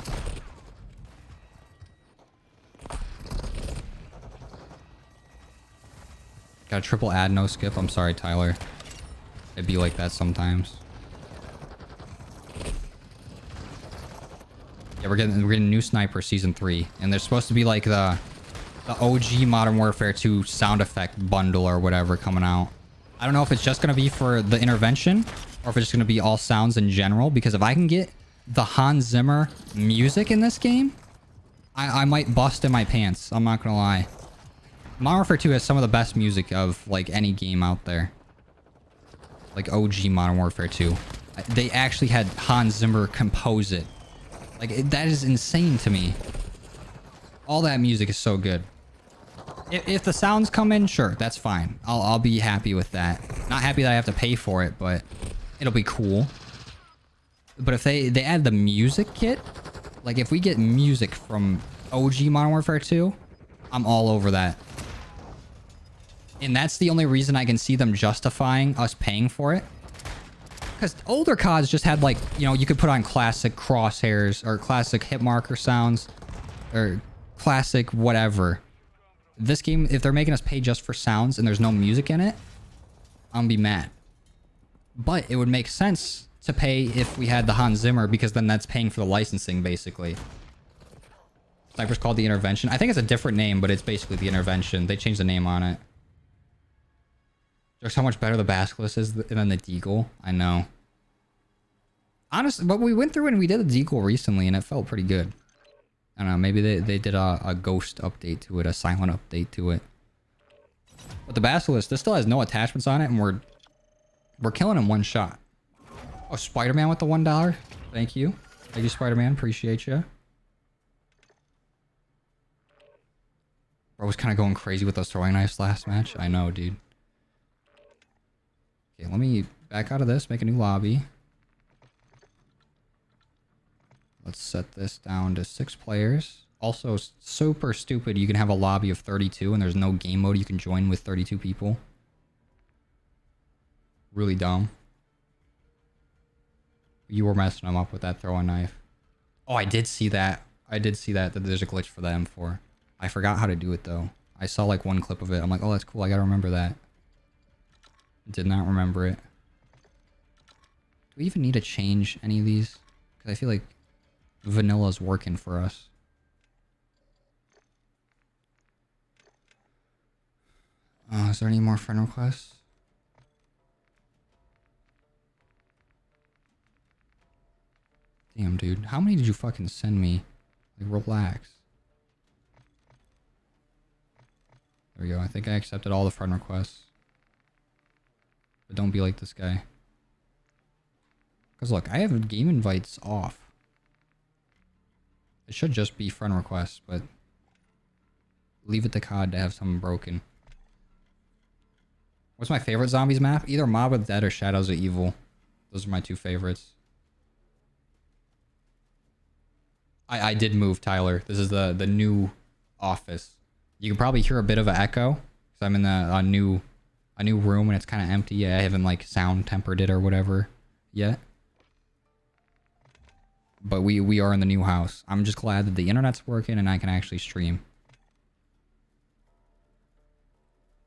Got a triple ad, no skip. I'm sorry, Tyler. It'd be like that sometimes. Yeah, we're getting new sniper season 3, and there's supposed to be like the OG Modern Warfare 2 sound effect bundle or whatever coming out. I don't know if it's just gonna be for the intervention or if it's just gonna be all sounds in general. Because if I can get the Hans Zimmer music in this game, I might bust in my pants. I'm not gonna lie. Modern Warfare 2 has some of the best music of like any game out there. Like OG Modern Warfare 2. They actually had Hans Zimmer compose it. Like, that is insane to me. All that music is so good. If the sounds come in, sure, that's fine. I'll be happy with that. Not happy that I have to pay for it, but it'll be cool. But if they add the music kit, like if we get music from OG Modern Warfare 2, I'm all over that. And that's the only reason I can see them justifying us paying for it. Because older CODs just had like, you know, you could put on classic crosshairs or classic hit marker sounds or classic whatever. This game, if they're making us pay just for sounds and there's no music in it, I'm gonna be mad. But it would make sense to pay if we had the Hans Zimmer, because then that's paying for the licensing basically. Sniper's called the Intervention. I think it's a different name, but it's basically the Intervention. They changed the name on it. Just how much better the Basilisk is than the Deagle. I know. Honestly, but we went through and we did the Deagle recently and it felt pretty good. I don't know, maybe they did a ghost update to it, a silent update to it. But the Basilisk, this still has no attachments on it, and we're killing him one shot. Oh, Spider-Man with the $1. Thank you. Thank you, Spider-Man. Appreciate you. Bro was kind of going crazy with those throwing knives last match. I know, dude. Okay, let me back out of this, make a new lobby. Let's set this down to 6 players. Also, super stupid, you can have a lobby of 32 and there's no game mode you can join with 32 people. Really dumb. You were messing them up with that throwing knife. Oh, I did see that. That there's a glitch for the M4. I forgot how to do it though. I saw like one clip of it. I'm like, oh, that's cool. I gotta remember that. Did not remember it. Do we even need to change any of these? Because I feel like vanilla's working for us. Is there any more friend requests? Damn, dude. How many did you fucking send me? Like, relax. There we go. I think I accepted all the friend requests. But don't be like this guy. Because look, I have game invites off. It should just be friend requests, but leave it to COD to have something broken. What's my favorite zombies map? Either Mob of the Dead or Shadows of Evil. Those are my 2 favorites. I did move, Tyler. This is the new office. You can probably hear a bit of an echo, because I'm in a new room and it's kind of empty. I haven't like sound tempered it or whatever yet. But we are in the new house. I'm just glad that the internet's working and I can actually stream.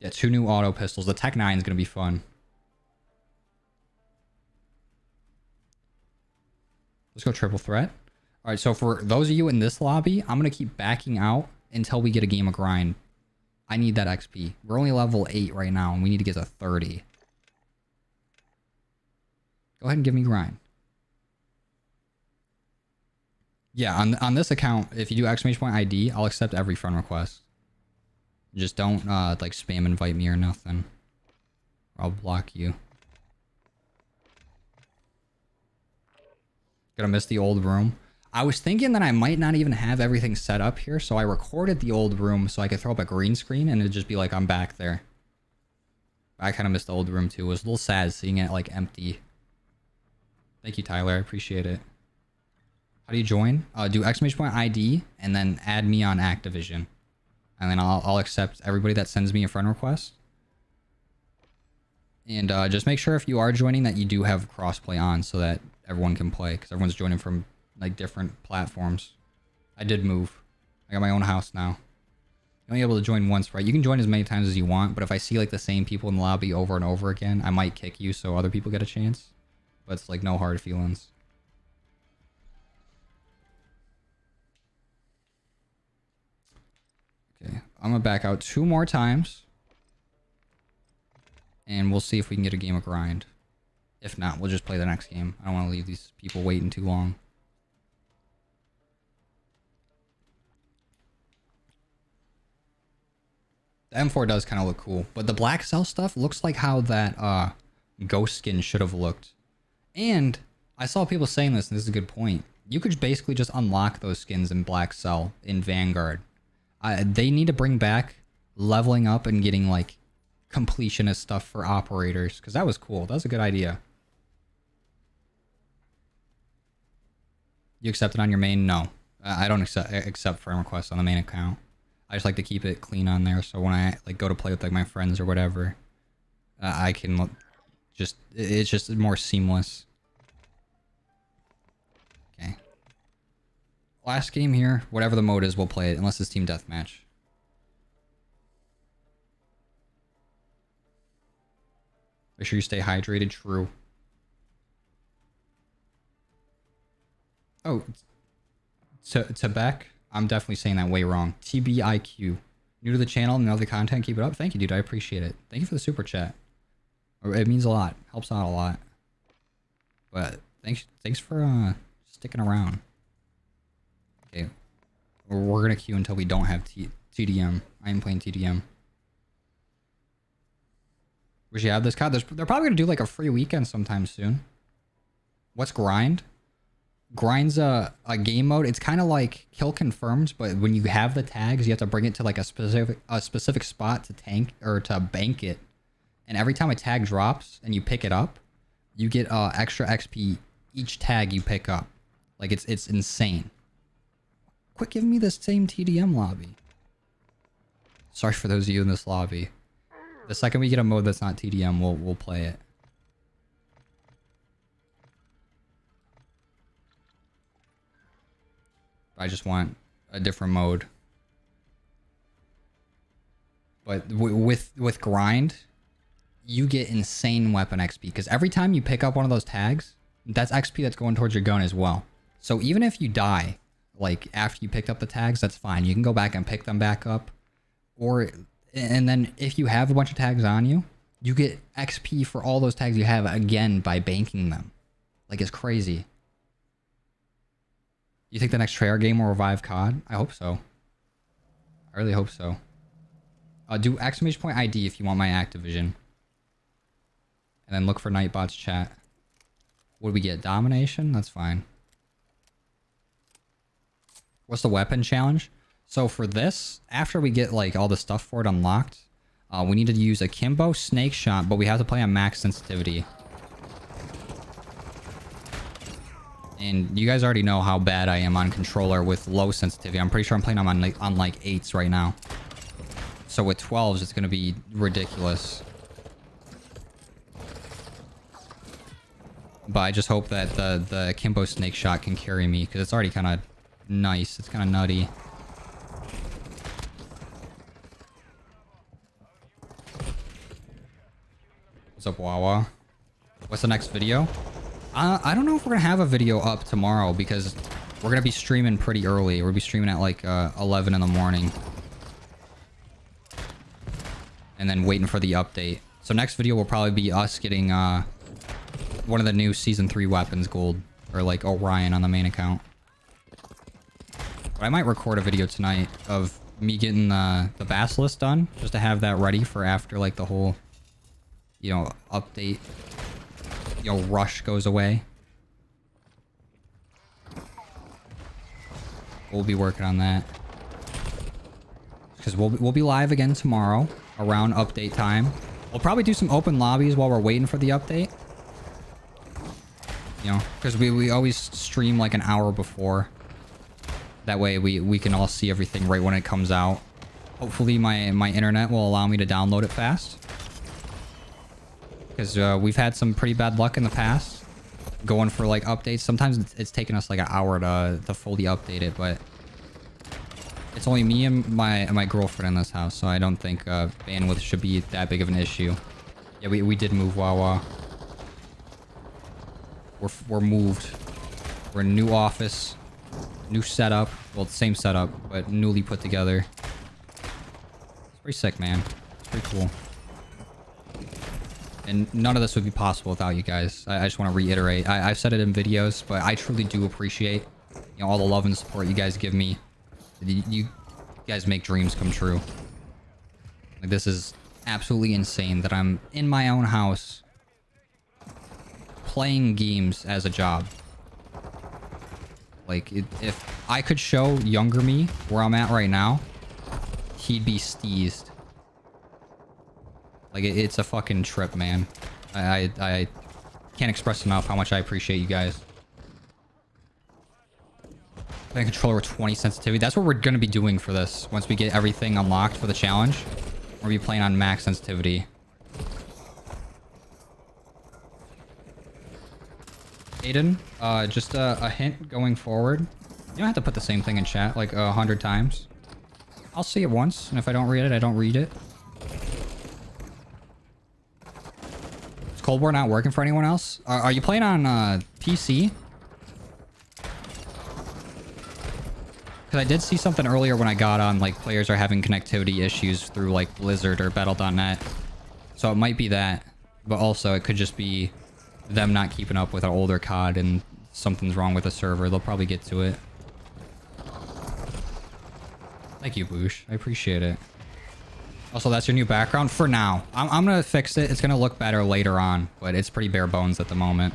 Yeah, 2 new auto pistols. The Tech 9 is going to be fun. Let's go triple threat. All right, so for those of you in this lobby, I'm going to keep backing out until we get a game of grind. I need that XP. We're only level 8 right now, and we need to get to 30. Go ahead and give me grind. Yeah, on this account, if you do !ID, I'll accept every friend request. Just don't, like, spam invite me or nothing. Or I'll block you. Gonna miss the old room. I was thinking that I might not even have everything set up here, so I recorded the old room so I could throw up a green screen and it'd just be like I'm back there. I kind of missed the old room too. It was a little sad seeing it like empty. Thank you, Tyler. I appreciate it. How do you join? Do !ID and then add me on Activision. And then I'll accept everybody that sends me a friend request. And just make sure if you are joining that you do have crossplay on so that everyone can play, because everyone's joining from like different platforms. I did move. I got my own house now. only able to join once, right? You can join as many times as you want, but if I see like the same people in the lobby over and over again, I might kick you so other people get a chance. But it's like no hard feelings. Okay, I'm gonna back out 2 more times. And we'll see if we can get a game of grind. If not, we'll just play the next game. I don't want to leave these people waiting too long. The M4 does kind of look cool, but the black cell stuff looks like how that ghost skin should have looked. And I saw people saying this, and this is a good point. You could basically just unlock those skins in black cell in Vanguard. They need to bring back leveling up and getting like completionist stuff for operators, because that was cool. That was a good idea. You accept it on your main? No. I don't accept friend requests on the main account. I just like to keep it clean on there, so when I like go to play with like my friends or whatever, I can just, it's just more seamless. Okay. Last game here. Whatever the mode is, we'll play it, unless it's team deathmatch. Make sure you stay hydrated. True. Oh, Tebek. I'm definitely saying that way wrong. TBIQ. New to the channel and know the content. Keep it up. Thank you, dude. I appreciate it. Thank you for the super chat. It means a lot. Helps out a lot. But thanks for sticking around. Okay. We're gonna queue until we don't have TDM. I am playing TDM. Wish you had this card. They're probably gonna do like a free weekend sometime soon. What's grind? Grind's a game mode. It's kind of like kill confirmed, but when you have the tags, you have to bring it to like a specific spot to tank or to bank it. And every time a tag drops and you pick it up, you get extra XP each tag you pick up. Like it's insane. Quit giving me this same TDM lobby. Sorry for those of you in this lobby. The second we get a mode that's not TDM, we'll play it. I just want a different mode. But with grind, you get insane weapon XP because every time you pick up one of those tags, that's XP that's going towards your gun as well. So even if you die, like after you picked up the tags, that's fine. You can go back and pick them back up. And then if you have a bunch of tags on you, you get XP for all those tags you have again by banking them. Like it's crazy. You think the next Treyarch game will revive COD? I hope so. I really hope so. Do !point ID if you want my Activision. And then look for Nightbot's chat. What do we get? Domination? That's fine. What's the weapon challenge? So for this, after we get like all the stuff for it unlocked, we need to use a Kimbo snake shot, but we have to play on max sensitivity. And you guys already know how bad I am on controller with low sensitivity. I'm pretty sure I'm playing on like 8s right now. So with 12s, it's going to be ridiculous. But I just hope that the Kimbo snake shot can carry me, because it's already kind of nice. It's kind of nutty. What's up, Wawa? What's the next video? I don't know if we're gonna have a video up tomorrow because we're gonna be streaming pretty early. We'll be streaming at like 11 in the morning. And then waiting for the update. So next video will probably be us getting one of the new Season 3 weapons gold. Or like Orion on the main account. But I might record a video tonight of me getting the Basilisk done. Just to have that ready for after like the whole, you know, update. You know, rush goes away. We'll be working on that. Because we'll be live again tomorrow around update time. We'll probably do some open lobbies while we're waiting for the update. You know, because we always stream like an hour before. That way we can all see everything right when it comes out. Hopefully my internet will allow me to download it fast. Because we've had some pretty bad luck in the past. Going for like updates. Sometimes it's taken us like an hour to fully update it, but It's only me and my girlfriend in this house, so I don't think bandwidth should be that big of an issue. Yeah, we did move Wawa. We're moved. We're in a new office, new setup. Well, same setup, but newly put together. It's pretty sick, man. It's pretty cool. And none of this would be possible without you guys. I just want to reiterate. I've said it in videos, but I truly do appreciate, you know, all the love and support you guys give me. You guys make dreams come true. Like, this is absolutely insane that I'm in my own house playing games as a job. Like, if I could show younger me where I'm at right now, he'd be steezed. Like, it's a fucking trip, man. I can't express enough how much I appreciate you guys. Playing controller with 20 sensitivity. That's what we're going to be doing for this. Once we get everything unlocked for the challenge, we're going to be playing on max sensitivity. Aiden, just a hint going forward. You don't have to put the same thing in chat like 100 times. I'll see it once, and if I don't read it, I don't read it. Is Cold War not working for anyone else? Are you playing on PC? Because I did see something earlier when I got on, like, players are having connectivity issues through, like, Blizzard or Battle.net. So it might be that, but also it could just be them not keeping up with our older COD and something's wrong with the server. They'll probably get to it. Thank you, Boosh. I appreciate it. Also, that's your new background? For now. I'm gonna fix it. It's gonna look better later on, but it's pretty bare bones at the moment.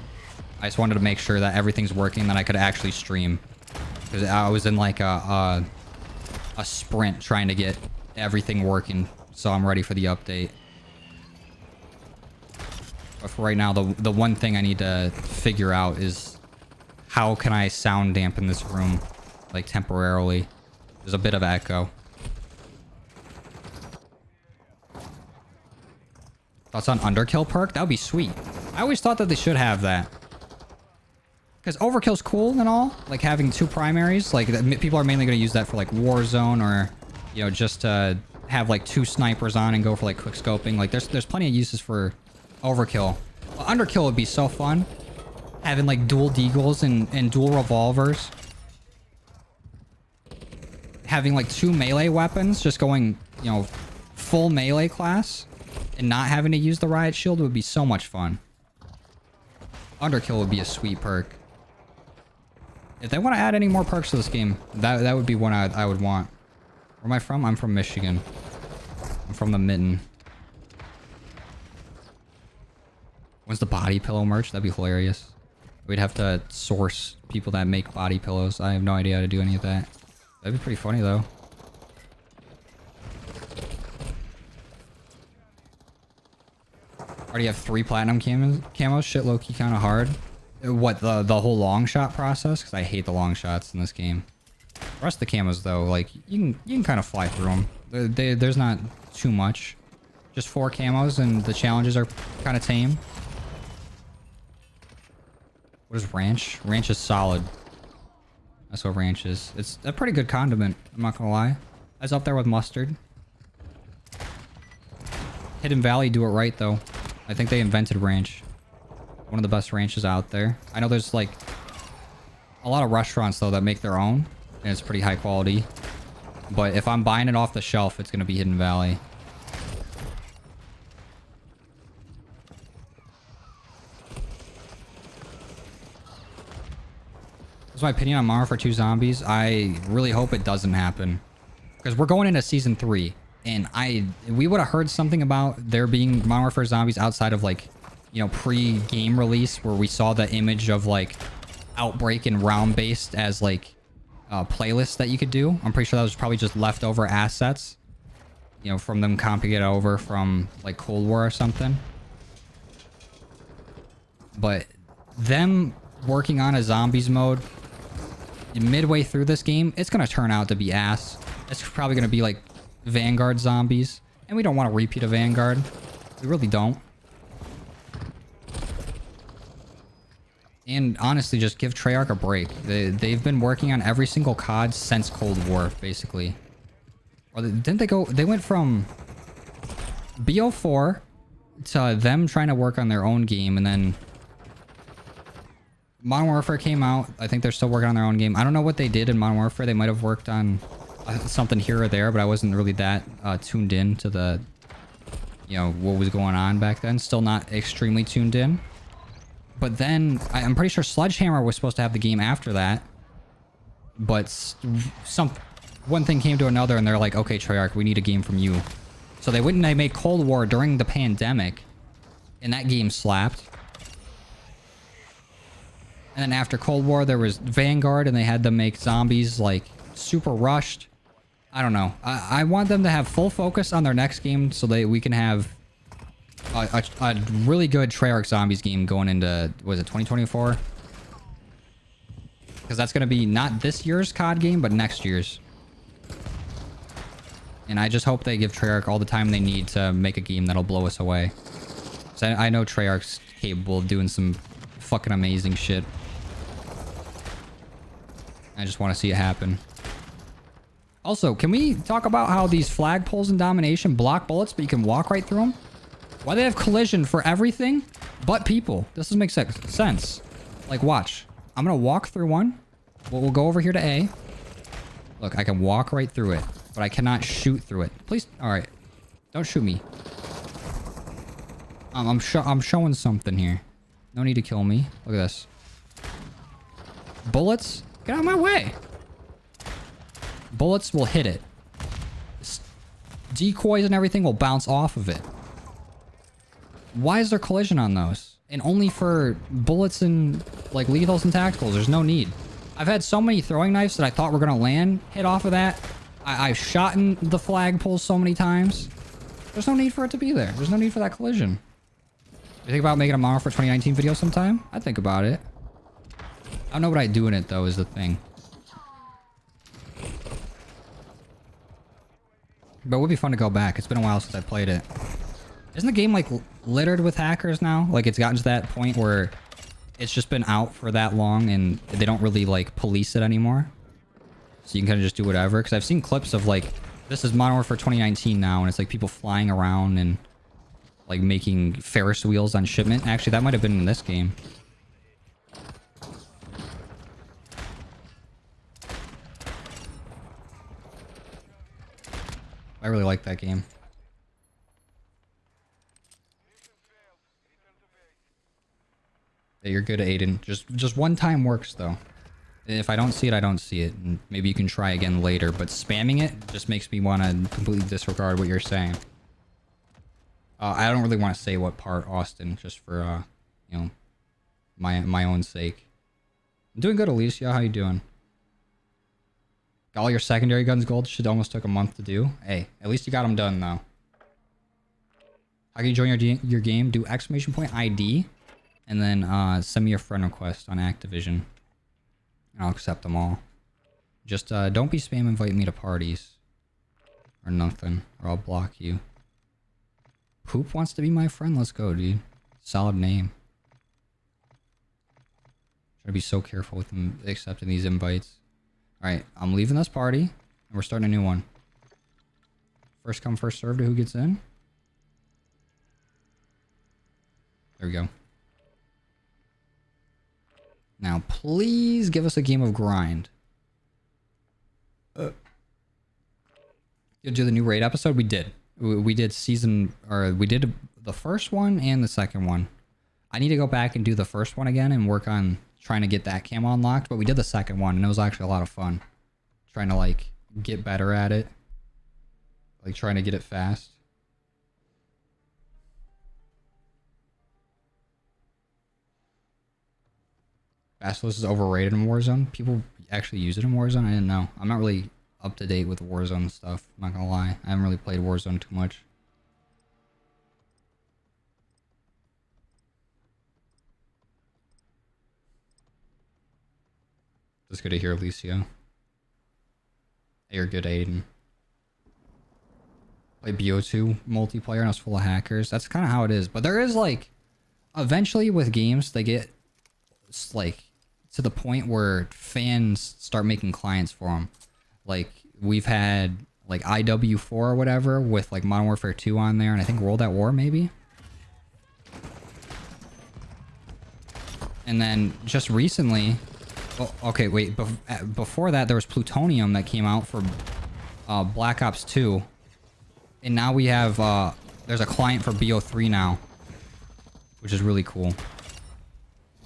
I just wanted to make sure that everything's working, that I could actually stream. Because I was in like a sprint trying to get everything working, so I'm ready for the update. But for right now, the one thing I need to figure out is how can I sound dampen this room, like, temporarily. There's a bit of echo. Thoughts on Underkill perk? That would be sweet. I always thought that they should have that. Because Overkill's cool and all, like having 2 primaries. Like, people are mainly going to use that for, like, Warzone, or, you know, just to have, like, 2 snipers on and go for, like, quick scoping. Like, there's plenty of uses for Overkill. Well, Underkill would be so fun. Having, like, dual deagles and dual revolvers. Having, like, 2 melee weapons, just going, you know, full melee class. And not having to use the riot shield would be so much fun. Underkill would be a sweet perk. If they want to add any more perks to this game, that would be one I would want. Where am I from? I'm from Michigan. I'm from the Mitten. When's the body pillow merch? That'd be hilarious. We'd have to source people that make body pillows. I have no idea how to do any of that. That'd be pretty funny, though. Already have 3 platinum camos. Shit, low-key kind of hard. What, the whole long shot process? Because I hate the long shots in this game. The rest of the camos, though, like, you can kind of fly through them. There's not too much. Just 4 camos, and the challenges are kind of tame. What is ranch? Ranch is solid. That's what ranch is. It's a pretty good condiment, I'm not gonna lie. It's up there with mustard. Hidden Valley do it right, though. I think they invented ranch. One of the best ranches out there. I know there's, like, a lot of restaurants, though, that make their own. And it's pretty high quality. But if I'm buying it off the shelf, it's going to be Hidden Valley. That's my opinion on Modern Warfare 2 Zombies. I really hope it doesn't happen. Because we're going into Season 3. And we would have heard something about there being Modern Warfare Zombies outside of, like, you know, pre-game release, where we saw the image of, like, Outbreak and round-based as, like, playlists that you could do. I'm pretty sure that was probably just leftover assets, you know, from them comping it over from, like, Cold War or something. But them working on a zombies mode midway through this game, it's going to turn out to be ass. It's probably going to be, like, Vanguard zombies. And we don't want a repeat of Vanguard. We really don't. And honestly, just give Treyarch a break. They've been working on every single COD since Cold War, basically. Or didn't they go? They went from BO4 to them trying to work on their own game, and then Modern Warfare came out. I think they're still working on their own game. I don't know what they did in Modern Warfare. They might have worked on something here or there, but I wasn't really that tuned in to the, you know, what was going on back then. Still not extremely tuned in. But then I'm pretty sure Sledgehammer was supposed to have the game after that. But one thing came to another, and they're like, okay, Treyarch, we need a game from you. So they went and they made Cold War during the pandemic, and that game slapped. And then after Cold War, there was Vanguard, and they had to make zombies like super rushed. I don't know. I want them to have full focus on their next game so that we can have a really good Treyarch Zombies game going into, was it 2024? Because that's going to be not this year's COD game, but next year's. And I just hope they give Treyarch all the time they need to make a game that'll blow us away. So I know Treyarch's capable of doing some fucking amazing shit. I just want to see it happen. Also, can we talk about how these flagpoles in Domination block bullets, but you can walk right through them? Why they have collision for everything but people? This doesn't make sense. Like, watch. I'm going to walk through one. We'll go over here to A. Look, I can walk right through it, but I cannot shoot through it. Please. All right. Don't shoot me. I'm showing something here. No need to kill me. Look at this. Bullets. Get out of my way. Bullets will hit it. Decoys and everything will bounce off of it. Why is there collision on those? And only for bullets and like lethals and tacticals. There's no need. I've had so many throwing knives that I thought were going to land hit off of that. I've shot in the flagpoles so many times. There's no need for it to be there. There's no need for that collision. You think about making a Modern Warfare 2019 video sometime? I'd think about it. I don't know what I'd do in it, though, is the thing. But it would be fun to go back. It's been a while since I played it. Isn't the game, like, littered with hackers now? Like, it's gotten to that point where it's just been out for that long and they don't really, like, police it anymore. So you can kind of just do whatever. Because I've seen clips of, like, this is Modern Warfare 2019 now, and it's, like, people flying around and, like, making Ferris wheels on shipment. Actually, that might have been in this game. I really like that game. Yeah, you're good, Aiden. Just one time works, though. If I don't see it, I don't see it. And maybe you can try again later. But spamming it just makes me want to completely disregard what you're saying. I don't really want to say what part, Austin, just for, you know, my own sake. I'm doing good, Alicia. How you doing? Got all your secondary guns gold. Shit almost took a month to do. Hey, at least you got them done, though. How can you join your game? Do !ID and then send me a friend request on Activision. And I'll accept them all. Just don't be spam inviting me to parties. Or nothing. Or I'll block you. Poop wants to be my friend. Let's go, dude. Solid name. Try to be so careful with them accepting these invites. Alright, I'm leaving this party. And we're starting a new one. First come, first serve to who gets in. There we go. Now, please give us a game of grind. You'll do the new raid episode? We did. We did we did the first one and the second one. I need to go back and do the first one again and work on trying to get that camo unlocked, but we did the second one and it was actually a lot of fun. Trying to like get better at it. Like trying to get it fast. Basilisk is overrated in Warzone. People actually use it in Warzone? I didn't know. I'm not really up to date with Warzone stuff. I'm not gonna lie. I haven't really played Warzone too much. Just good to hear, Alicia. You're good, Aiden. Play BO2 multiplayer and I was full of hackers. That's kind of how it is. But there is like, eventually with games, they get like to the point where fans start making clients for them. Like we've had like IW4 or whatever with like Modern Warfare 2 on there, and I think World at War maybe. And then just recently, oh, okay, wait, before that there was Plutonium that came out for Black Ops 2, and now we have there's a client for BO3 now, which is really cool.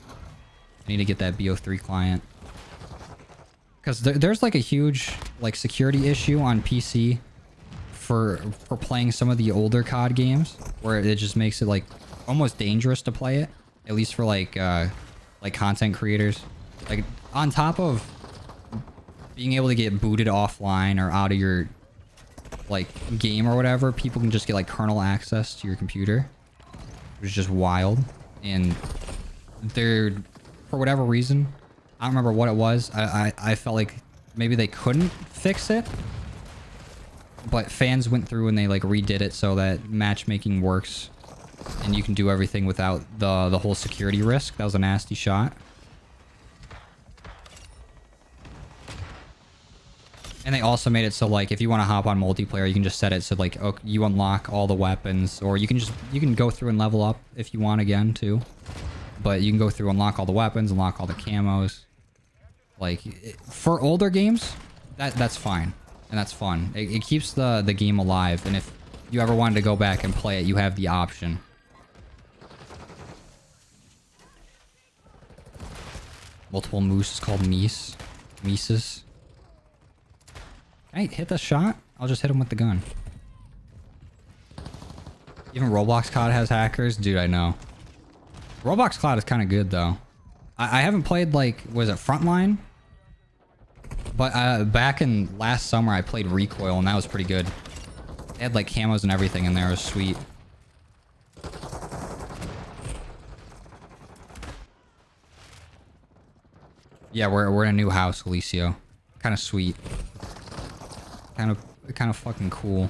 I need to get that BO3 client. Because there's like a huge like security issue on PC for playing some of the older COD games, where it just makes it like almost dangerous to play it, at least for like content creators. Like on top of being able to get booted offline or out of your like game or whatever, people can just get like kernel access to your computer, which is just wild. And they're, for whatever reason, I don't remember what it was. I felt like maybe they couldn't fix it, but fans went through and they like redid it so that matchmaking works and you can do everything without the whole security risk. That was a nasty shot. And they also made it so like if you want to hop on multiplayer, you can just set it so like, okay, you unlock all the weapons, or you can go through and level up if you want again too. But you can go through, unlock all the weapons, unlock all the camos. Like, for older games, that's fine. And that's fun. It keeps the game alive. And if you ever wanted to go back and play it, you have the option. Multiple moose is called meese. Mises. Can I hit the shot? I'll just hit him with the gun. Even Roblox COD has hackers? Dude, I know. Roblox COD is kind of good, though. I haven't played, like, was it Frontline? But back in last summer, I played Recoil, and that was pretty good. They had, like, camos and everything in there. It was sweet. Yeah, we're in a new house, Alicio. Kind of sweet. Kind of fucking cool.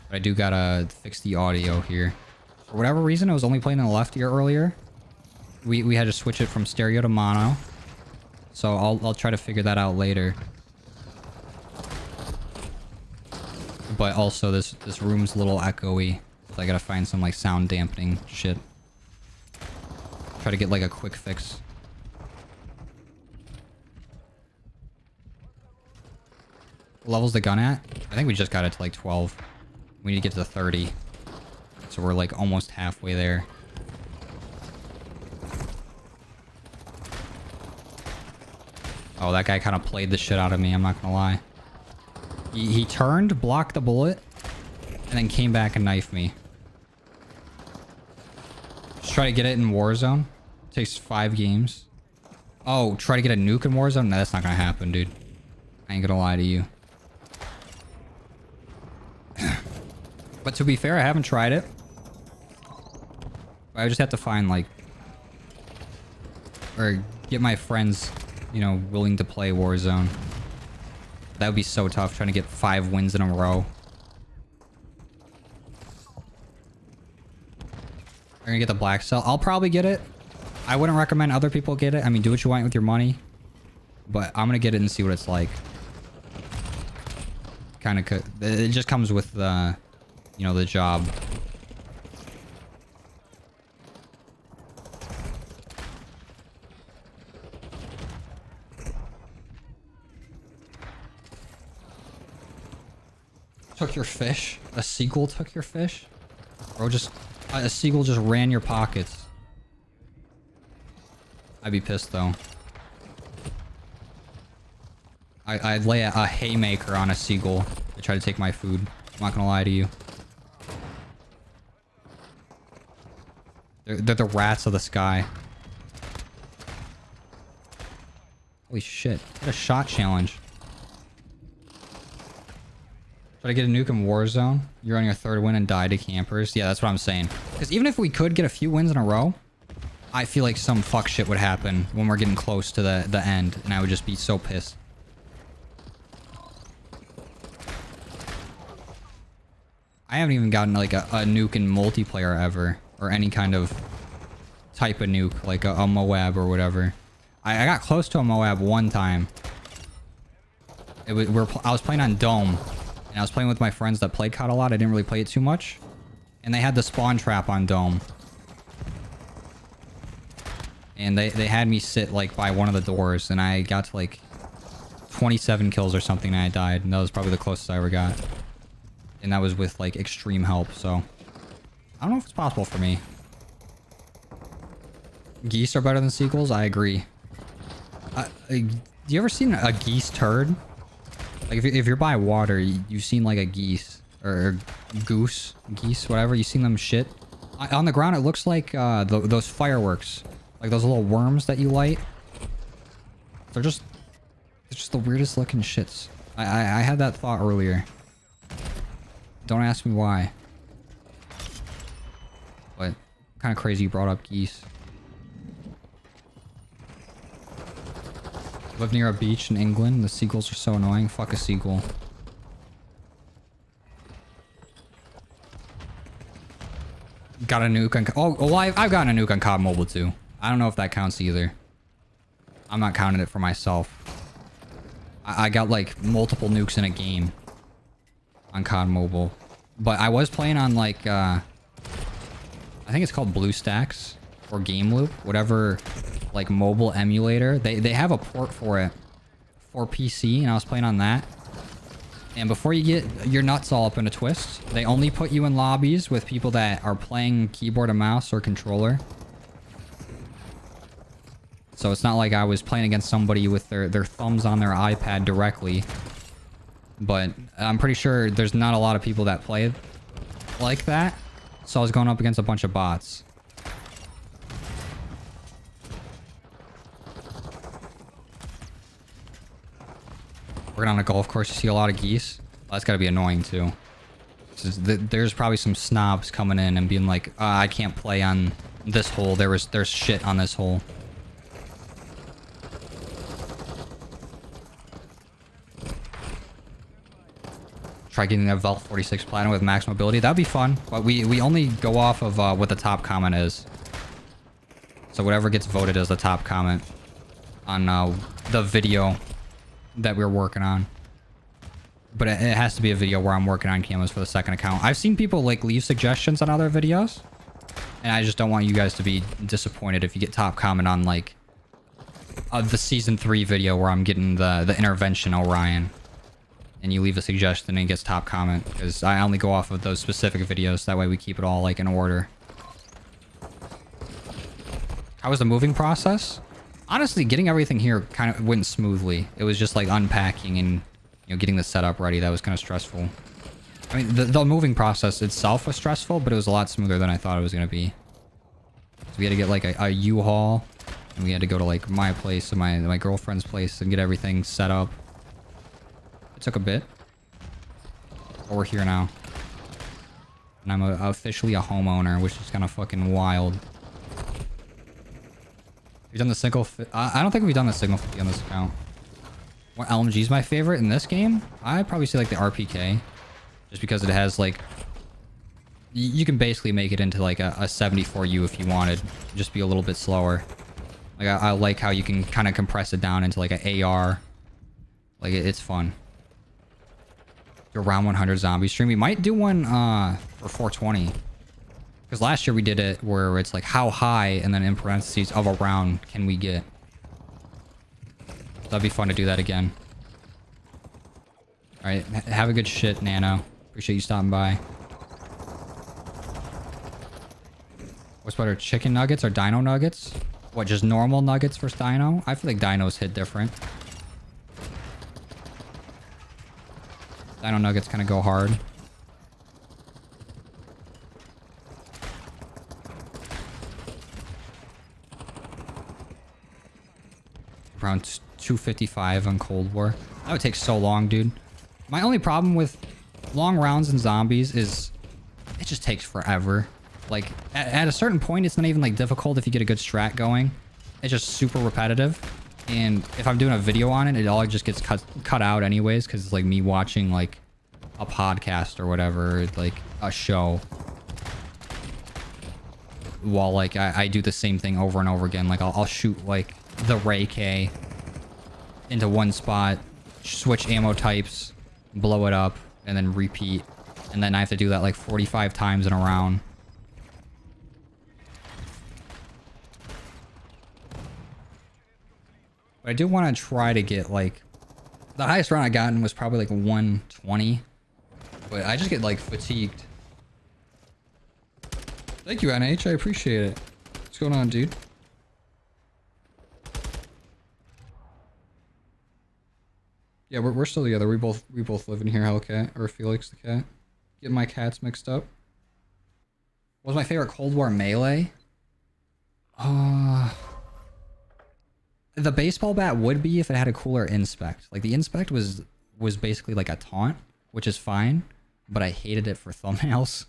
But I do gotta fix the audio here. For whatever reason, I was only playing in the left ear earlier. We had to switch it from stereo to mono. So I'll try to figure that out later. But also this room's a little echoey. So I gotta find some like sound dampening shit. Try to get like a quick fix. What level's the gun at? I think we just got it to like 12. We need to get to 30. So we're like almost halfway there. Oh, that guy kind of played the shit out of me, I'm not gonna lie. He turned, blocked the bullet, and then came back and knifed me. Just try to get it in Warzone. Takes 5 games. Oh, try to get a nuke in Warzone? No, that's not gonna happen, dude. I ain't gonna lie to you. But to be fair, I haven't tried it. I just have to find, like... or get my friends, you know, willing to play Warzone. That would be so tough, trying to get 5 wins in a row. I'm gonna get the black cell. I'll probably get it. I wouldn't recommend other people get it. I mean, do what you want with your money. But I'm gonna get it and see what it's like. Kind of... it just comes with the... you know, the job. Took your fish? A seagull took your fish? Bro, just... a seagull just ran your pockets. I'd be pissed, though. I'd lay a haymaker on a seagull to try to take my food. I'm not gonna lie to you. They're the rats of the sky. Holy shit. What a shot challenge. Try to get a nuke in Warzone. You're on your 3rd win and die to campers. Yeah, that's what I'm saying. Because even if we could get a few wins in a row, I feel like some fuck shit would happen when we're getting close to the end. And I would just be so pissed. I haven't even gotten like a nuke in multiplayer ever. Or any kind of type of nuke. Like a Moab or whatever. I got close to a Moab one time. I was playing on Dome, and I was playing with my friends that play COD a lot. I didn't really play it too much, and they had the spawn trap on Dome, and they had me sit like by one of the doors, and I got to like 27 kills or something, and I died, and that was probably the closest I ever got, and that was with like extreme help. So I don't know if it's possible for me. Geese are better than seagulls. I agree. Do you ever seen a geese turd? Like if you're by water, you've seen like a geese or goose, geese, whatever. You've seen them shit on the ground. It looks like those fireworks, like those little worms that you light. They're just the weirdest looking shits. I had that thought earlier. Don't ask me why. But kind of crazy you brought up geese. Live near a beach in England. The seagulls are so annoying. Fuck a seagull. Got a nuke on... Oh, well, I've gotten a nuke on COD Mobile too. I don't know if that counts either. I'm not counting it for myself. I got like multiple nukes in a game on COD Mobile. But I was playing on like... I think it's called BlueStacks or Game Loop. Whatever... like mobile emulator. They have a port for it for PC, and I was playing on that. And before you get your nuts all up in a twist, they only put you in lobbies with people that are playing keyboard and mouse or controller. So it's not like I was playing against somebody with their thumbs on their iPad directly. But I'm pretty sure there's not a lot of people that play like that. So I was going up against a bunch of bots. Working on a golf course, you see a lot of geese. Oh, that's gotta be annoying too. There's probably some snobs coming in and being like, I can't play on this hole. There's shit on this hole. Try getting a Vel 46 Platinum with max mobility. That'd be fun. But we only go off of what the top comment is. So whatever gets voted as the top comment on the video that we're working on. But it has to be a video where I'm working on camos for the second account. I've seen people like leave suggestions on other videos, and I just don't want you guys to be disappointed if you get top comment on like the season 3 video where I'm getting the intervention Orion, and you leave a suggestion and it gets top comment, because I only go off of those specific videos. That way we keep it all like in order. How was the moving process? Honestly, getting everything here kind of went smoothly. It was just like unpacking and, you know, getting the setup ready. That was kind of stressful. I mean, the moving process itself was stressful, but it was a lot smoother than I thought it was going to be. So we had to get like a U-Haul, and we had to go to like my place and my girlfriend's place and get everything set up. It took a bit. But we're here now. And I'm officially a homeowner, which is kind of fucking wild. We've done the single... I don't think we've done the single 50 on this account. What LMG is my favorite in this game? I'd probably say like the RPK. Just because it has like... You can basically make it into like a 74U if you wanted. Just be a little bit slower. Like I like how you can kind of compress it down into like an AR. Like it's fun. Do a round 100 zombie stream. We might do one for 420. Because last year we did it where it's like how high and then in parentheses of a round can we get. That'd be fun to do that again. Alright, have a good shit, Nano. Appreciate you stopping by. What's better, chicken nuggets or dino nuggets? What, just normal nuggets versus dino? I feel like dinos hit different. Dino nuggets kind of go hard. Around 255 on Cold War. That would take so long, dude. My only problem with long rounds and zombies is it just takes forever. Like, at a certain point, it's not even like difficult if you get a good strat going. It's just super repetitive. And if I'm doing a video on it, it all just gets cut out anyways, because it's like me watching like a podcast or whatever, like a show. While like I do the same thing over and over again. Like I'll shoot like the Ray K into one spot, switch ammo types, blow it up, and then repeat. And then I have to do that like 45 times in a round. But I do want to try to get like... The highest round I gotten was probably like 120. But I just get like fatigued. Thank you, NH. I appreciate it. What's going on, dude? Yeah, we're still together. We both live in here, Hellcat, or Felix the cat. Get my cats mixed up. What was my favorite Cold War melee? The baseball bat would be if it had a cooler inspect. Like the inspect was basically like a taunt, which is fine, but I hated it for thumbnails.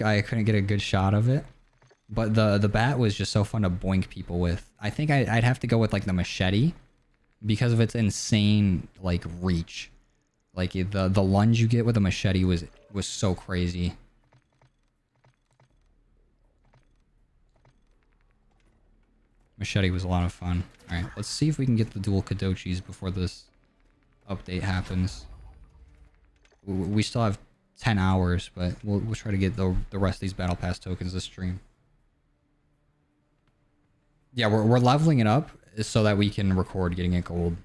I couldn't get a good shot of it. But the bat was just so fun to boink people with. I think I'd have to go with like the machete because of its insane like reach. Like the lunge you get with a machete was so crazy. Machete was a lot of fun. Alright, let's see if we can get the dual Kadochis before this update happens. We still have 10 hours, but we'll try to get the rest of these Battle Pass tokens this stream. Yeah, we're leveling it up so that we can record getting it gold.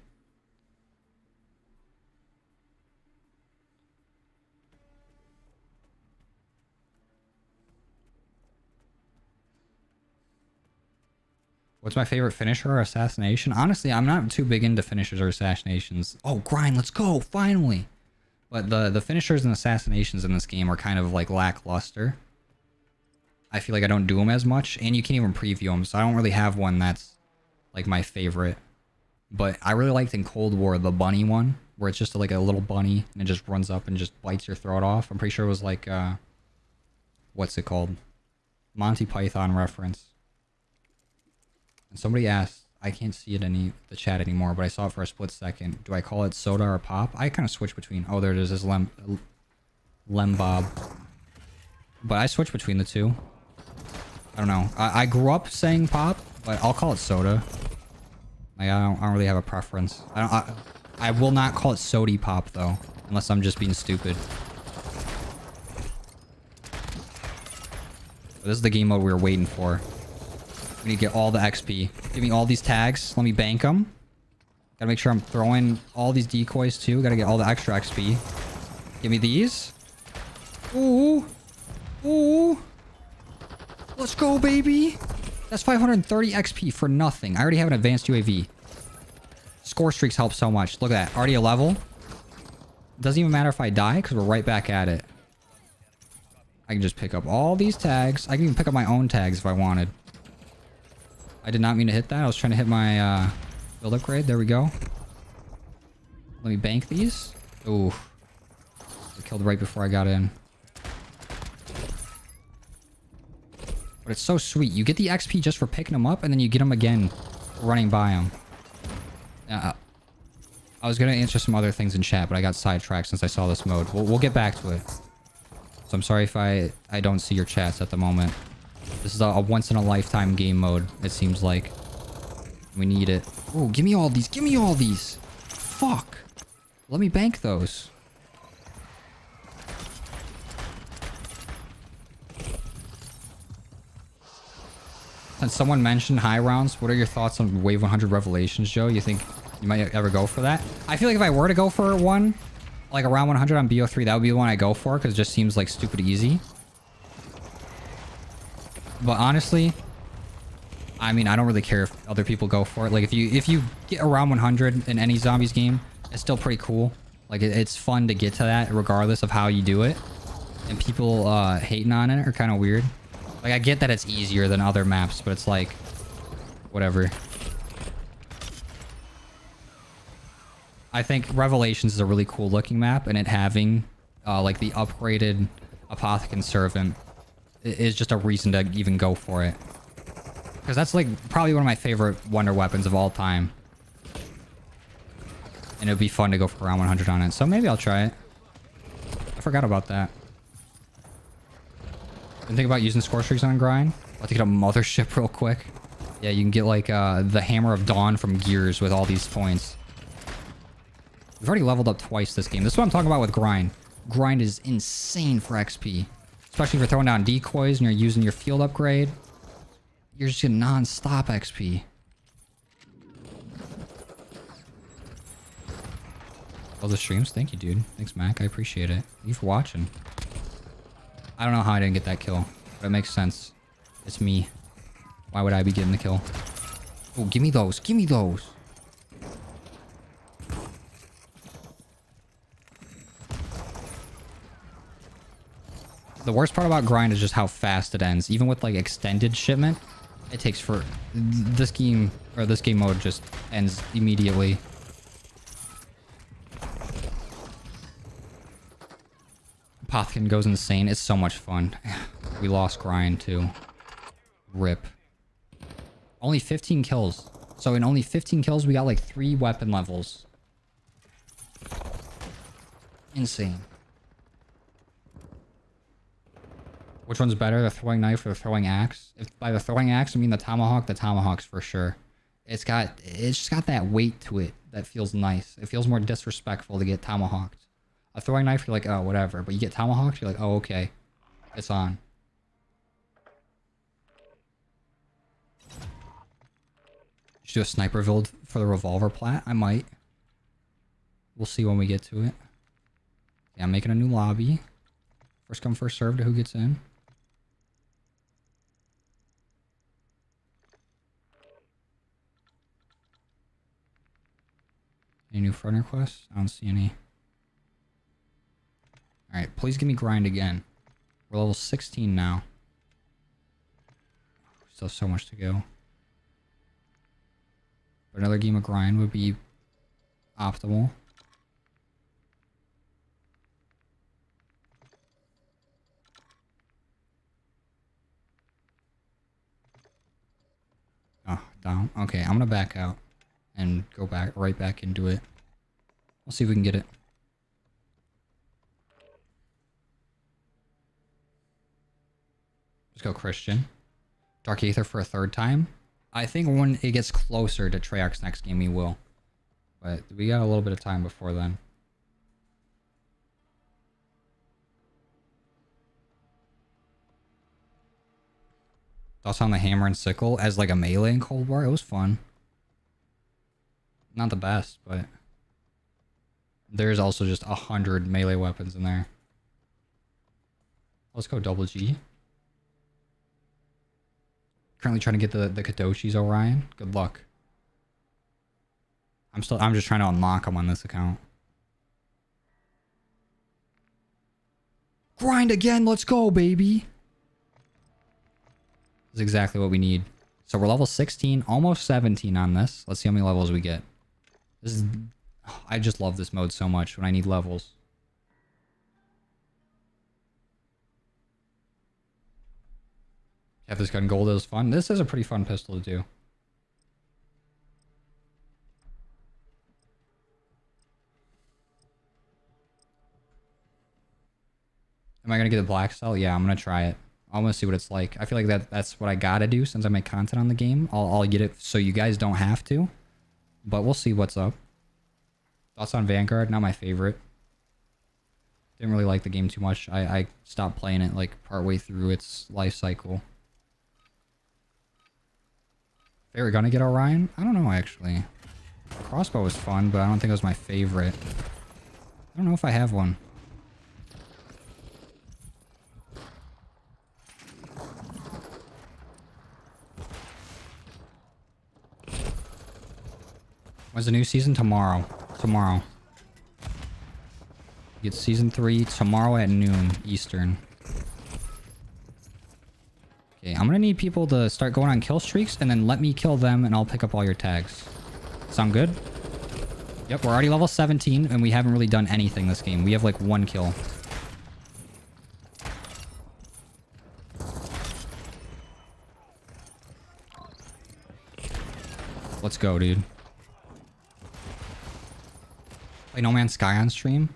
What's my favorite finisher or assassination? Honestly, I'm not too big into finishers or assassinations. Oh, grind, let's go, finally! But the finishers and assassinations in this game are kind of like lackluster. I feel like I don't do them as much, and you can't even preview them, so I don't really have one that's like my favorite. But I really liked in Cold War the bunny one, where it's just like a little bunny and it just runs up and just bites your throat off. I'm pretty sure it was like, what's it called? Monty Python reference. And somebody asked, I can't see it in the chat anymore, but I saw it for a split second. Do I call it soda or pop? I kind of switch between. Oh, there it is. This Lembob. But I switch between the two. I don't know. I grew up saying pop, but I'll call it soda. Like I don't really have a preference. I will not call it sody pop though, unless I'm just being stupid. But this is the game mode we were waiting for. We need to get all the XP. Give me all these tags. Let me bank them. Gotta make sure I'm throwing all these decoys too. Gotta get all the extra XP. Give me these. Ooh. Ooh. Let's go, baby. That's 530 XP for nothing. I already have an advanced UAV. Score streaks help so much. Look at that. Already a level. Doesn't even matter if I die because we're right back at it. I can just pick up all these tags. I can even pick up my own tags if I wanted. I did not mean to hit that. I was trying to hit my build upgrade. There we go. Let me bank these. Ooh. I killed right before I got in. But it's so sweet. You get the XP just for picking them up, and then you get them again running by them. I was going to answer some other things in chat, but I got sidetracked since I saw this mode. We'll get back to it. So I'm sorry if I don't see your chats at the moment. This is a once-in-a-lifetime game mode, it seems like. We need it. Oh, give me all these. Give me all these. Fuck. Let me bank those. And someone mentioned high rounds. What are your thoughts on Wave 100 Revelations, Joe? You think you might ever go for that? I feel like if I were to go for one, like around 100 on BO3, that would be the one I go for, because it just seems like stupid easy. But honestly, I mean, I don't really care if other people go for it. Like, if you get around 100 in any zombies game, it's still pretty cool. Like, it's fun to get to that regardless of how you do it. And people hating on it are kind of weird. Like, I get that it's easier than other maps, but it's like, whatever. I think Revelations is a really cool looking map, and it having like the upgraded Apothecon Servant is just a reason to even go for it. Because that's like probably one of my favorite wonder weapons of all time. And it would be fun to go for around 100 on it. So maybe I'll try it. I forgot about that. Didn't think about using score streaks on grind. I'll have to get a mothership real quick. Yeah, you can get like the Hammer of Dawn from Gears with all these points. We've already leveled up twice this game. This is what I'm talking about with grind. Grind is insane for XP. Especially if you're throwing down decoys and you're using your field upgrade. You're just getting non-stop XP. All the streams? Thank you, dude. Thanks, Mac. I appreciate it. Thank you for watching. I don't know how I didn't get that kill, but it makes sense. It's me. Why would I be getting the kill? Oh, give me those. Give me those. The worst part about grind is just how fast it ends. Even with like extended shipment, it takes for this game, or this game mode just ends immediately. Pothkin goes insane. It's so much fun. We lost grind too. Rip. Only 15 kills. So in only 15 kills, we got like 3 weapon levels. Insane. Which one's better, the throwing knife or the throwing axe? If by the throwing axe, I mean the tomahawk's for sure. It's just got that weight to it that feels nice. It feels more disrespectful to get tomahawked. A throwing knife, you're like, oh, whatever. But you get tomahawked, you're like, oh, okay. It's on. Should do a sniper build for the revolver plat? I might. We'll see when we get to it. Yeah, I'm making a new lobby. First come, first served to who gets in. Any new friend requests? I don't see any. Alright, please give me grind again. We're level 16 now. Still so much to go. But another game of grind would be optimal. Oh, down. Okay, I'm gonna back out and go back right back into it. We'll see if we can get it. Let's go Christian. Dark Aether for a 3rd time. I think when it gets closer to Treyarch's next game, we will. But we got a little bit of time before then. Thoughts on the hammer and sickle as like a melee in Cold War? It was fun. Not the best, but there's also just 100 melee weapons in there. Let's go double G. Currently trying to get the Kadoshis, Orion. Good luck. I'm just trying to unlock them on this account. Grind again, let's go, baby. This is exactly what we need. So we're level 16, almost 17 on this. Let's see how many levels we get. This is... I just love this mode so much when I need levels. Have this gun gold is fun. This is a pretty fun pistol to do. Am I gonna get the black cell? Yeah, I'm gonna try it. I want to see what it's like. I feel like that's what I gotta do since I make content on the game. I'll get it so you guys don't have to. But we'll see what's up. Thoughts on Vanguard? Not my favorite. Didn't really like the game too much. I stopped playing it like partway through its life cycle. Favorite gun to get Orion? I don't know actually. The crossbow was fun, but I don't think it was my favorite. I don't know if I have one. When's the new season? Tomorrow. Tomorrow. You get season 3 tomorrow at noon Eastern. Okay, I'm gonna need people to start going on kill streaks and then let me kill them and I'll pick up all your tags. Sound good? Yep, we're already level 17 and we haven't really done anything this game. We have like 1 kill. Let's go, dude. Play No Man's Sky on stream?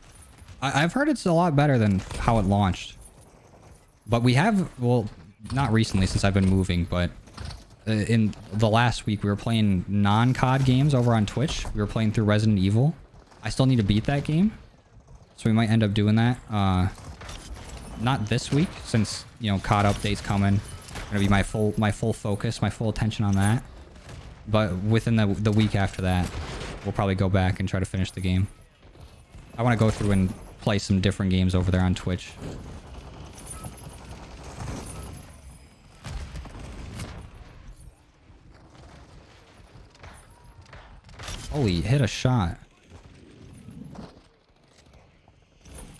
I've heard it's a lot better than how it launched. But we have, well, not recently since I've been moving, but in the last week we were playing non-COD games over on Twitch. We were playing through Resident Evil. I still need to beat that game, so we might end up doing that. Not this week, since you know COD updates coming. Gonna be my full focus, my full attention on that. But within the week after that, we'll probably go back and try to finish the game. I want to go through and play some different games over there on Twitch. Holy, hit a shot.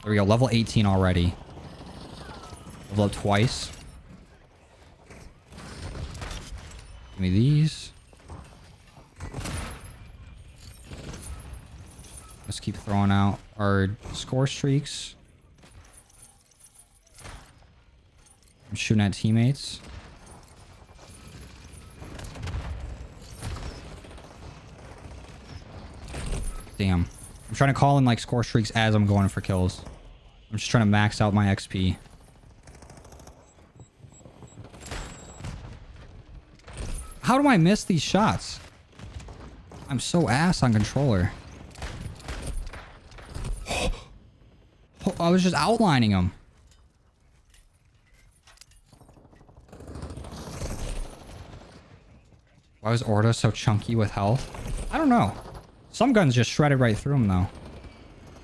There we go, level 18 already. Level up twice. Give me these. Let's keep throwing out our score streaks. I'm shooting at teammates. Damn. I'm trying to call in like score streaks as I'm going for kills. I'm just trying to max out my XP. How do I miss these shots? I'm so ass on controller. I was just outlining them. Why was Orta so chunky with health? I don't know. Some guns just shredded right through him though.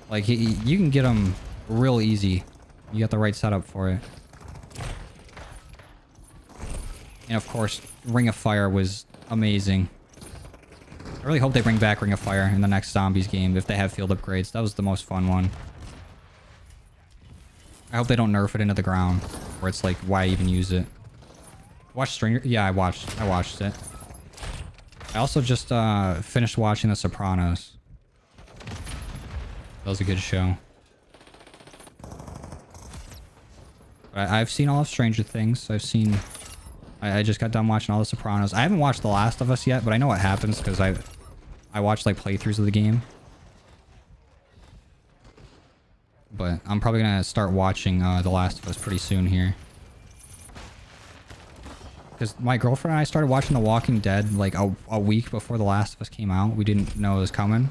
Like you can get them real easy. You got the right setup for it. And of course, Ring of Fire was amazing. I really hope they bring back Ring of Fire in the next Zombies game if they have field upgrades. That was the most fun one. I hope they don't nerf it into the ground, where it's like, why even use it? Watch Stringer? Yeah, I watched it. I also just finished watching The Sopranos. That was a good show. I've seen all of Stranger Things. I just got done watching all The Sopranos. I haven't watched The Last of Us yet, but I know what happens because I watched like playthroughs of the game. But I'm probably gonna start watching The Last of Us pretty soon here. Because my girlfriend and I started watching The Walking Dead like a week before The Last of Us came out. We didn't know it was coming.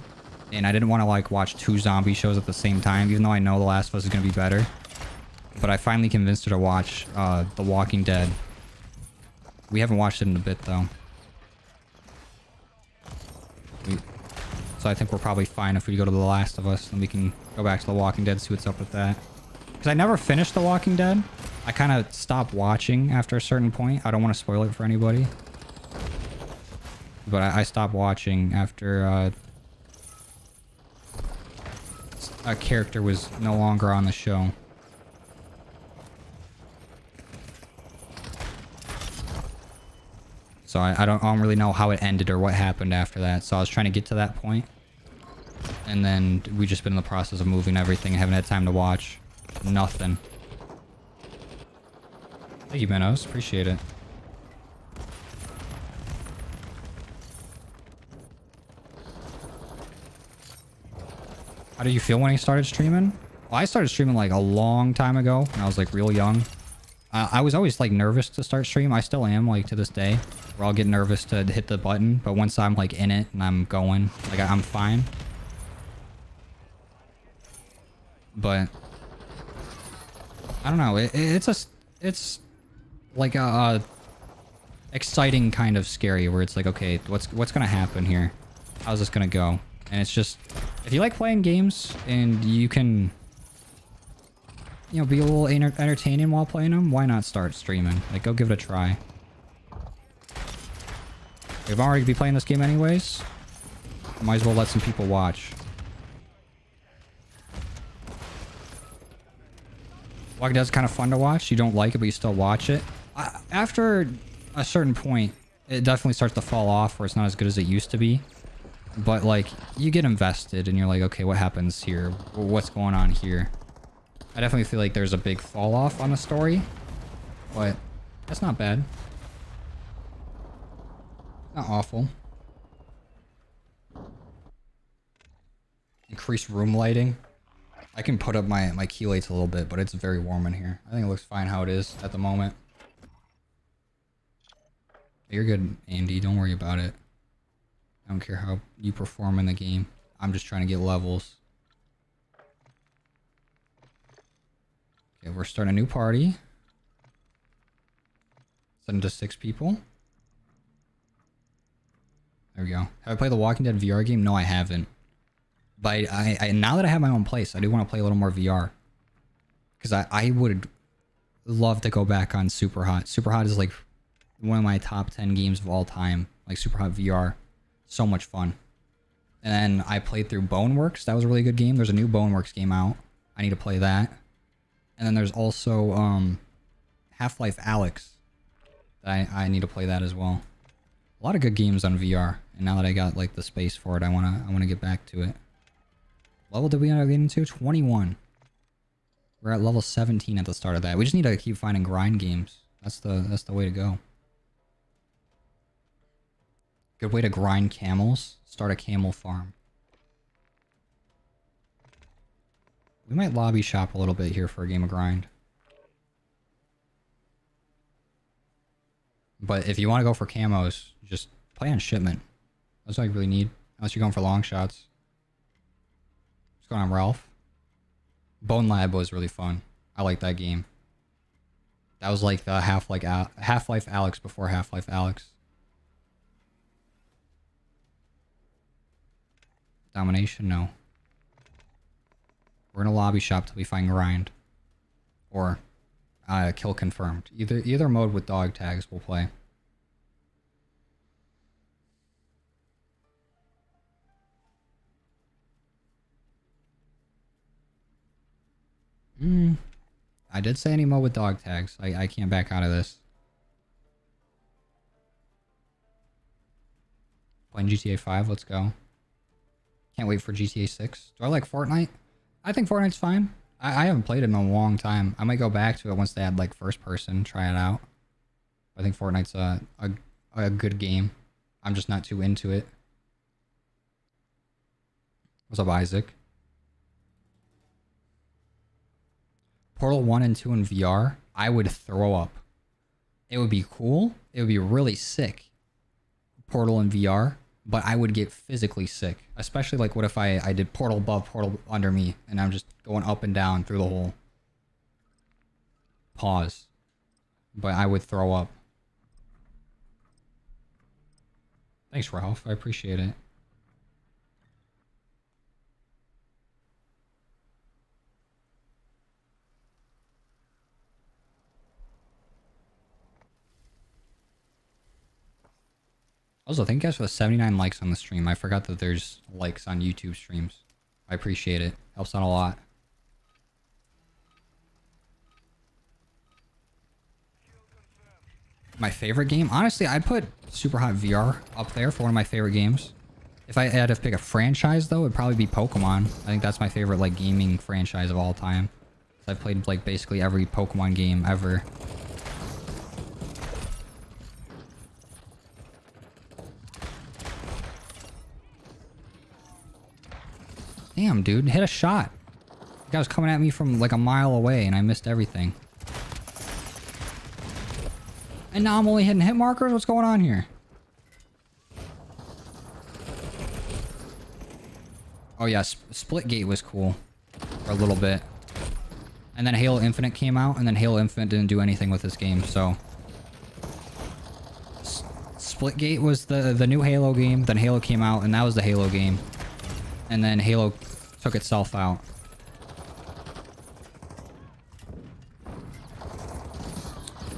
And I didn't want to like watch 2 zombie shows at the same time, even though I know The Last of Us is gonna be better. But I finally convinced her to watch The Walking Dead. We haven't watched it in a bit though. So I think we're probably fine if we go to The Last of Us, and we can go back to The Walking Dead and see what's up with that. Because I never finished The Walking Dead. I kind of stopped watching after a certain point. I don't want to spoil it for anybody. But I stopped watching after a character was no longer on the show. So I don't really know how it ended or what happened after that. So I was trying to get to that point. And then we just been in the process of moving everything and haven't had time to watch. Nothing. Thank you, Minos. Appreciate it. How do you feel when you started streaming? Well, I started streaming like a long time ago when I was like real young. I was always like nervous to start stream. I still am, like to this day. Where I'll get nervous to hit the button, but once I'm like in it and I'm going, like I'm fine. But I don't know. It's like a exciting kind of scary where it's like, okay, what's gonna happen here? How's this gonna go? And it's just, if you like playing games and you can, you know, be a little entertaining while playing them, why not start streaming? Like, go give it a try. If I'm already be playing this game anyways, might as well let some people watch. Walking Dead's kind of fun to watch. You don't like it, but you still watch it. After a certain point, it definitely starts to fall off where it's not as good as it used to be. But, like, you get invested and you're like, okay, what happens here? What's going on here? I definitely feel like there's a big fall off on the story. But that's not bad. Not awful. Increased room lighting. I can put up my chelates a little bit, but it's very warm in here. I think it looks fine how it is at the moment. You're good, Andy. Don't worry about it. I don't care how you perform in the game. I'm just trying to get levels. Okay, we're starting a new party. Send it to 6 people. There we go. Have I played the Walking Dead VR game? No, I haven't. But I now that I have my own place, I do want to play a little more VR. Because I would love to go back on Super Hot. Super Hot is like one of my top 10 games of all time. Like Super Hot VR. So much fun. And then I played through Boneworks. That was a really good game. There's a new Boneworks game out. I need to play that. And then there's also Half-Life Alyx. I need to play that as well. A lot of good games on VR. And now that I got like the space for it, I wanna get back to it. Level did we end up getting to? 21. We're at level 17 at the start of that. We just need to keep finding grind games. That's the way to go. Good way to grind camels. Start a camel farm. We might lobby shop a little bit here for a game of grind. But if you want to go for camos, just play on shipment. That's all you really need. Unless you're going for long shots. What's going on, Ralph? Bone Lab was really fun. I like that game. That was like the Half-Life Alyx before Half-Life Alyx. Domination? No. We're in a lobby shop till we find grind. Or kill confirmed. Either mode with dog tags we'll play. I did say any mode with dog tags. I can't back out of this. Playing GTA 5, let's go. Can't wait for GTA 6. Do I like Fortnite? I think Fortnite's fine. I haven't played it in a long time. I might go back to it once they add like first person, try it out. I think Fortnite's a good game. I'm just not too into it. What's up, Isaac? Portal 1 and 2 in VR, I would throw up. It would be cool. It would be really sick. Portal in VR, but I would get physically sick. Especially like what if I did portal above, portal under me, and I'm just going up and down through the hole. Pause. But I would throw up. Thanks, Ralph. I appreciate it. Also, thank you guys for the 79 likes on the stream. I forgot that there's likes on YouTube streams. I appreciate it. Helps out a lot. My favorite game? Honestly, I'd put Super Hot VR up there for one of my favorite games. If I had to pick a franchise, though, it'd probably be Pokemon. I think that's my favorite, like, gaming franchise of all time. I've played, like, basically every Pokemon game ever. Damn, dude, hit a shot. The guy was coming at me from like a mile away and I missed everything. And now I'm only hitting hit markers? What's going on here? Oh yeah, Splitgate was cool. For a little bit. And then Halo Infinite came out, and then Halo Infinite didn't do anything with this game, so... Splitgate was the new Halo game, then Halo came out, and that was the Halo game. And then Halo took itself out.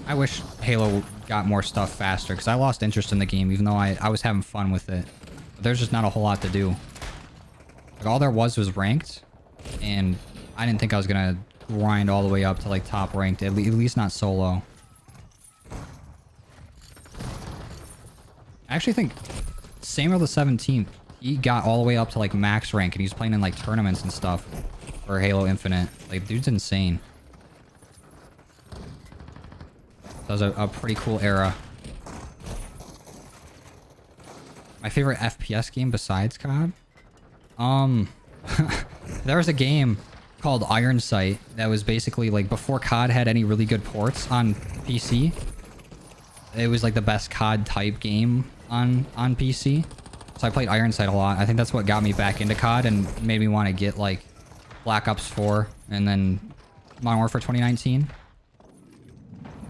I wish Halo got more stuff faster, because I lost interest in the game, even though I was having fun with it. But there's just not a whole lot to do. Like, all there was ranked, and I didn't think I was gonna grind all the way up to, like, top ranked, at least not solo. I actually think Samuel the 17th, he got all the way up to, like, max rank, and he's playing in, like, tournaments and stuff for Halo Infinite. Like, dude's insane. That was a pretty cool era. My favorite FPS game besides COD? There was a game called Iron Sight that was basically, like, before COD had any really good ports on PC. it was like the best COD type game on PC. So I played Ironsight a lot. I think that's what got me back into COD and made me want to get like Black Ops 4 and then Modern Warfare 2019.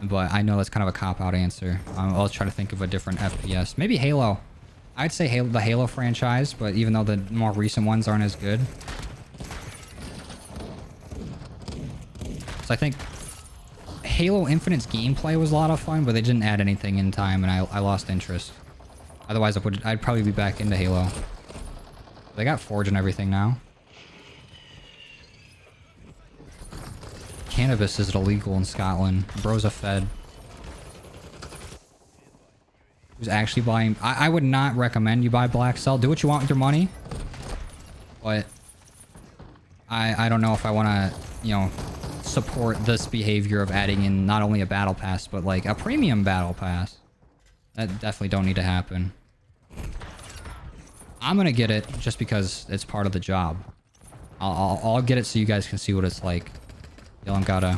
But I know that's kind of a cop-out answer. I'll try to think of a different FPS. Maybe Halo. I'd say the Halo franchise, but even though the more recent ones aren't as good. So I think Halo Infinite's gameplay was a lot of fun, but they didn't add anything in time, and I lost interest. Otherwise, I'd probably be back into Halo. They got Forge and everything now. Cannabis is illegal in Scotland. Bro's a fed. Who's actually buying... I would not recommend you buy Black Cell. Do what you want with your money. But... I don't know if I want to, you know, support this behavior of adding in not only a battle pass, but like a premium battle pass. That definitely don't need to happen. I'm gonna get it just because it's part of the job. I'll get it so you guys can see what it's like. You don't gotta...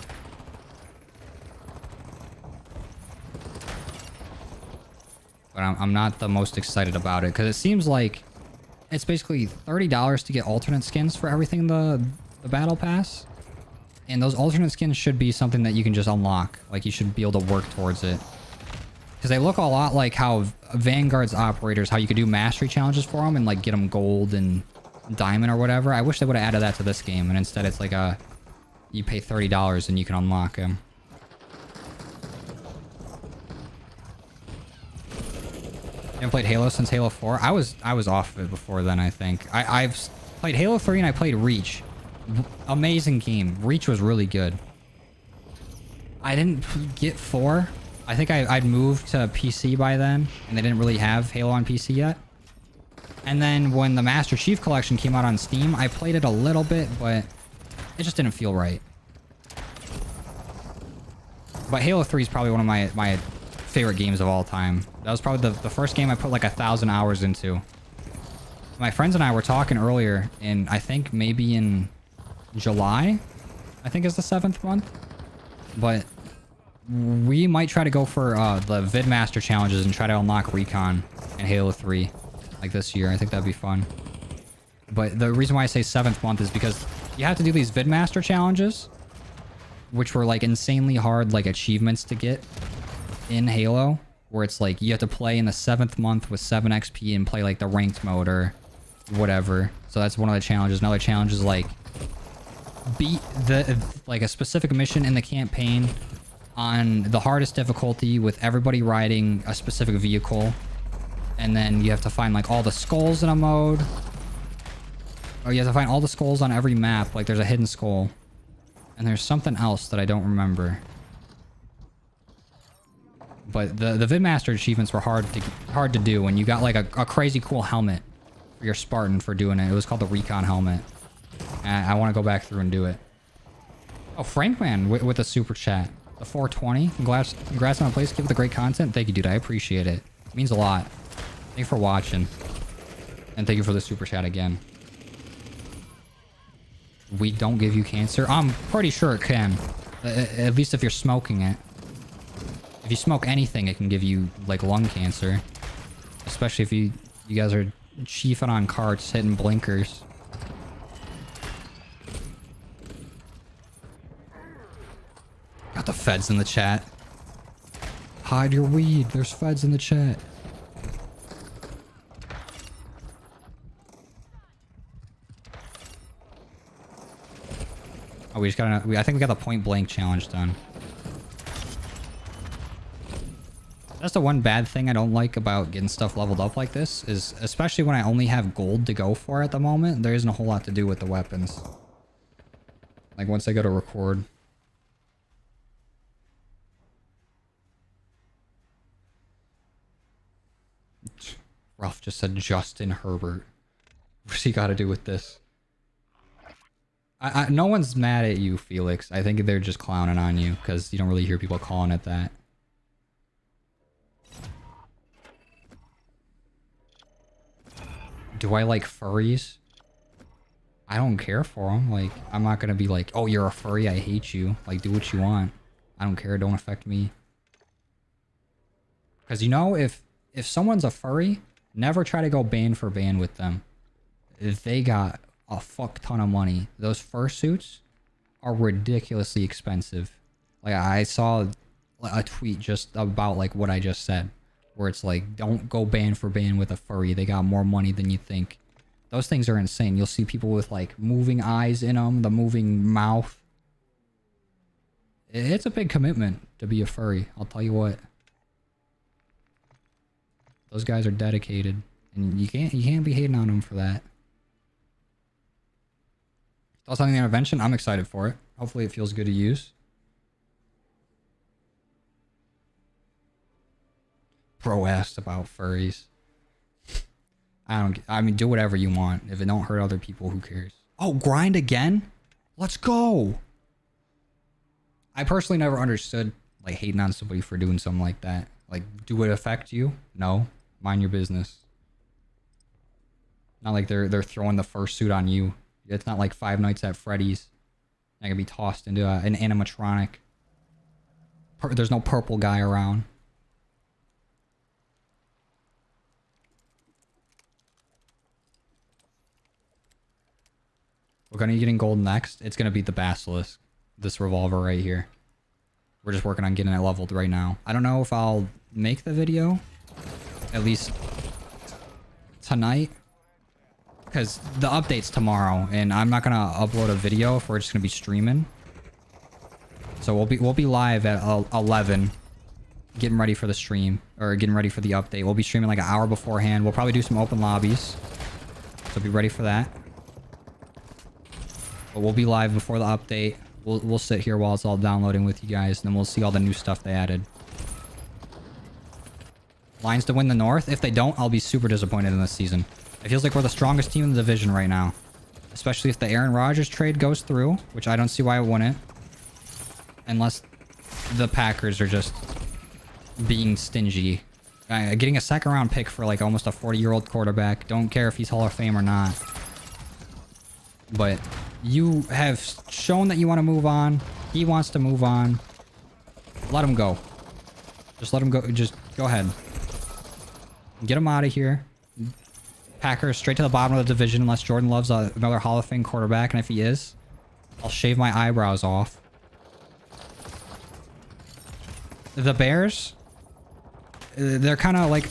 But I'm not the most excited about it, because it seems like it's basically $30 to get alternate skins for everything in the battle pass. And those alternate skins should be something that you can just unlock. Like, you should be able to work towards it. Because they look a lot like how Vanguard's operators, how you could do mastery challenges for them and like get them gold and diamond or whatever. I wish they would have added that to this game, and instead it's like a... You pay $30 and you can unlock him. You haven't played Halo since Halo 4? I was off of it before then, I think. I've played Halo 3 and I played Reach. Amazing game. Reach was really good. I didn't get 4. I think I'd moved to PC by then, and they didn't really have Halo on PC yet. And then when the Master Chief Collection came out on Steam, I played it a little bit, but it just didn't feel right. But Halo 3 is probably one of my favorite games of all time. That was probably the first game I put like 1,000 hours into. My friends and I were talking earlier, and I think maybe in July, I think is the 7th month. But we might try to go for the Vidmaster challenges and try to unlock Recon in Halo 3 like this year. I think that'd be fun. But the reason why I say 7th month is because you have to do these Vidmaster challenges, which were like insanely hard like achievements to get in Halo, where it's like you have to play in the 7th month with 7 XP and play like the ranked mode or whatever. So that's one of the challenges. Another challenge is like beat a specific mission in the campaign on the hardest difficulty with everybody riding a specific vehicle, and then you have to find like all the skulls in a mode, or you have to find all the skulls on every map. Like there's a hidden skull, and there's something else that I don't remember. But the Vidmaster achievements were hard to do, and you got like a crazy cool helmet for your Spartan for doing it. It was called the Recon helmet. And I want to go back through and do it. Oh, Frankman with a super chat. The 420. Congrats on the place. Give it the great content. Thank you, dude. I appreciate it. It means a lot. Thank you for watching. And thank you for the super chat again. Weed don't give you cancer? I'm pretty sure it can. At least if you're smoking it. If you smoke anything, it can give you, like, lung cancer. Especially if you guys are chiefing on carts, hitting blinkers. Got the feds in the chat. Hide your weed. There's feds in the chat. Oh, we just got I think we got the point blank challenge done. That's the one bad thing I don't like about getting stuff leveled up like this, is especially when I only have gold to go for at the moment, there isn't a whole lot to do with the weapons. Like once I go to record. Ralph just said Justin Herbert. What's he got to do with this? No one's mad at you, Felix. I think they're just clowning on you because you don't really hear people calling it that. Do I like furries? I don't care for them. Like, I'm not gonna be like, oh, you're a furry, I hate you. Like, do what you want. I don't care, don't affect me. Because you know, if someone's a furry, never try to go band for band with them. If they got a fuck ton of money, those fursuits are ridiculously expensive. Like I saw a tweet just about like what I just said, where it's like, don't go band for band with a furry. They got more money than you think. Those things are insane. You'll see people with like moving eyes in them, the moving mouth. It's a big commitment to be a furry. I'll tell you what. Those guys are dedicated, and you can't be hating on them for that. Thoughts on the intervention? I'm excited for it. Hopefully it feels good to use. Bro asked about furries. I mean, do whatever you want. If it don't hurt other people, who cares? Oh, grind again? Let's go. I personally never understood like hating on somebody for doing something like that. Like, do it affect you? No. Mind your business. Not like they're throwing the fursuit on you. It's not like Five Nights at Freddy's. I can be tossed into an animatronic. There's no purple guy around. We're gonna be getting gold next. It's gonna be the Basilisk. This revolver right here. We're just working on getting it leveled right now. I don't know if I'll make the video. At least tonight. Because the update's tomorrow. And I'm not gonna upload a video if we're just gonna be streaming. So we'll be live at 11. Getting ready for the stream. Or getting ready for the update. We'll be streaming like an hour beforehand. We'll probably do some open lobbies. So be ready for that. But we'll be live before the update. We'll sit here while it's all downloading with you guys, and then we'll see all the new stuff they added. Lions to win the North. If they don't, I'll be super disappointed in this season. It feels like we're the strongest team in the division right now. Especially if the Aaron Rodgers trade goes through, which I don't see why it wouldn't. Unless the Packers are just being stingy. Getting a second round pick for like almost a 40-year-old quarterback. Don't care if he's Hall of Fame or not. But you have shown that you want to move on. He wants to move on. Let him go. Just let him go. Just go ahead. Get him out of here. Packers straight to the bottom of the division unless Jordan Love's another Hall of Fame quarterback. And if he is, I'll shave my eyebrows off. The Bears, they're kind of like,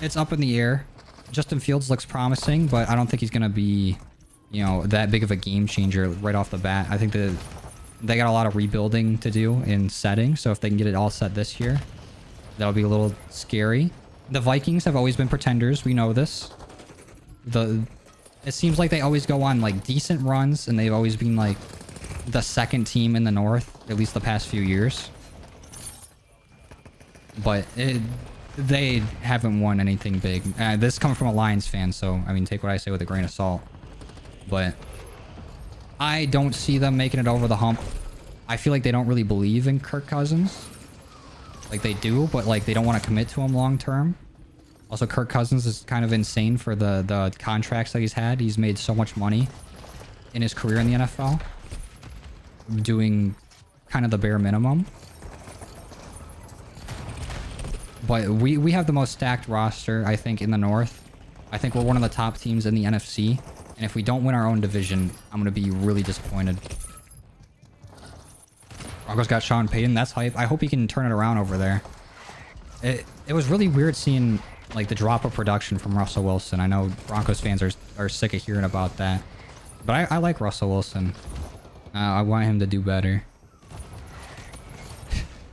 it's up in the air. Justin Fields looks promising, but I don't think he's going to be, you know, that big of a game changer right off the bat. I think that they got a lot of rebuilding to do in setting. So if they can get it all set this year, that'll be a little scary. The Vikings have always been pretenders. We know this. It seems like they always go on like decent runs, and they've always been like the second team in the North, at least the past few years. But they haven't won anything big. This comes from a Lions fan, so I mean, take what I say with a grain of salt. But I don't see them making it over the hump. I feel like they don't really believe in Kirk Cousins. Like they do, but like they don't want to commit to him long term. Also, Kirk Cousins is kind of insane for the contracts that he's had. He's made so much money in his career in the NFL, doing kind of the bare minimum. But we have the most stacked roster, I think, in the North. I think we're one of the top teams in the NFC. And if we don't win our own division, I'm going to be really disappointed. Broncos got Sean Payton. That's hype. I hope he can turn it around over there. It was really weird seeing like the drop of production from Russell Wilson. I know Broncos fans are sick of hearing about that. But I like Russell Wilson. I want him to do better.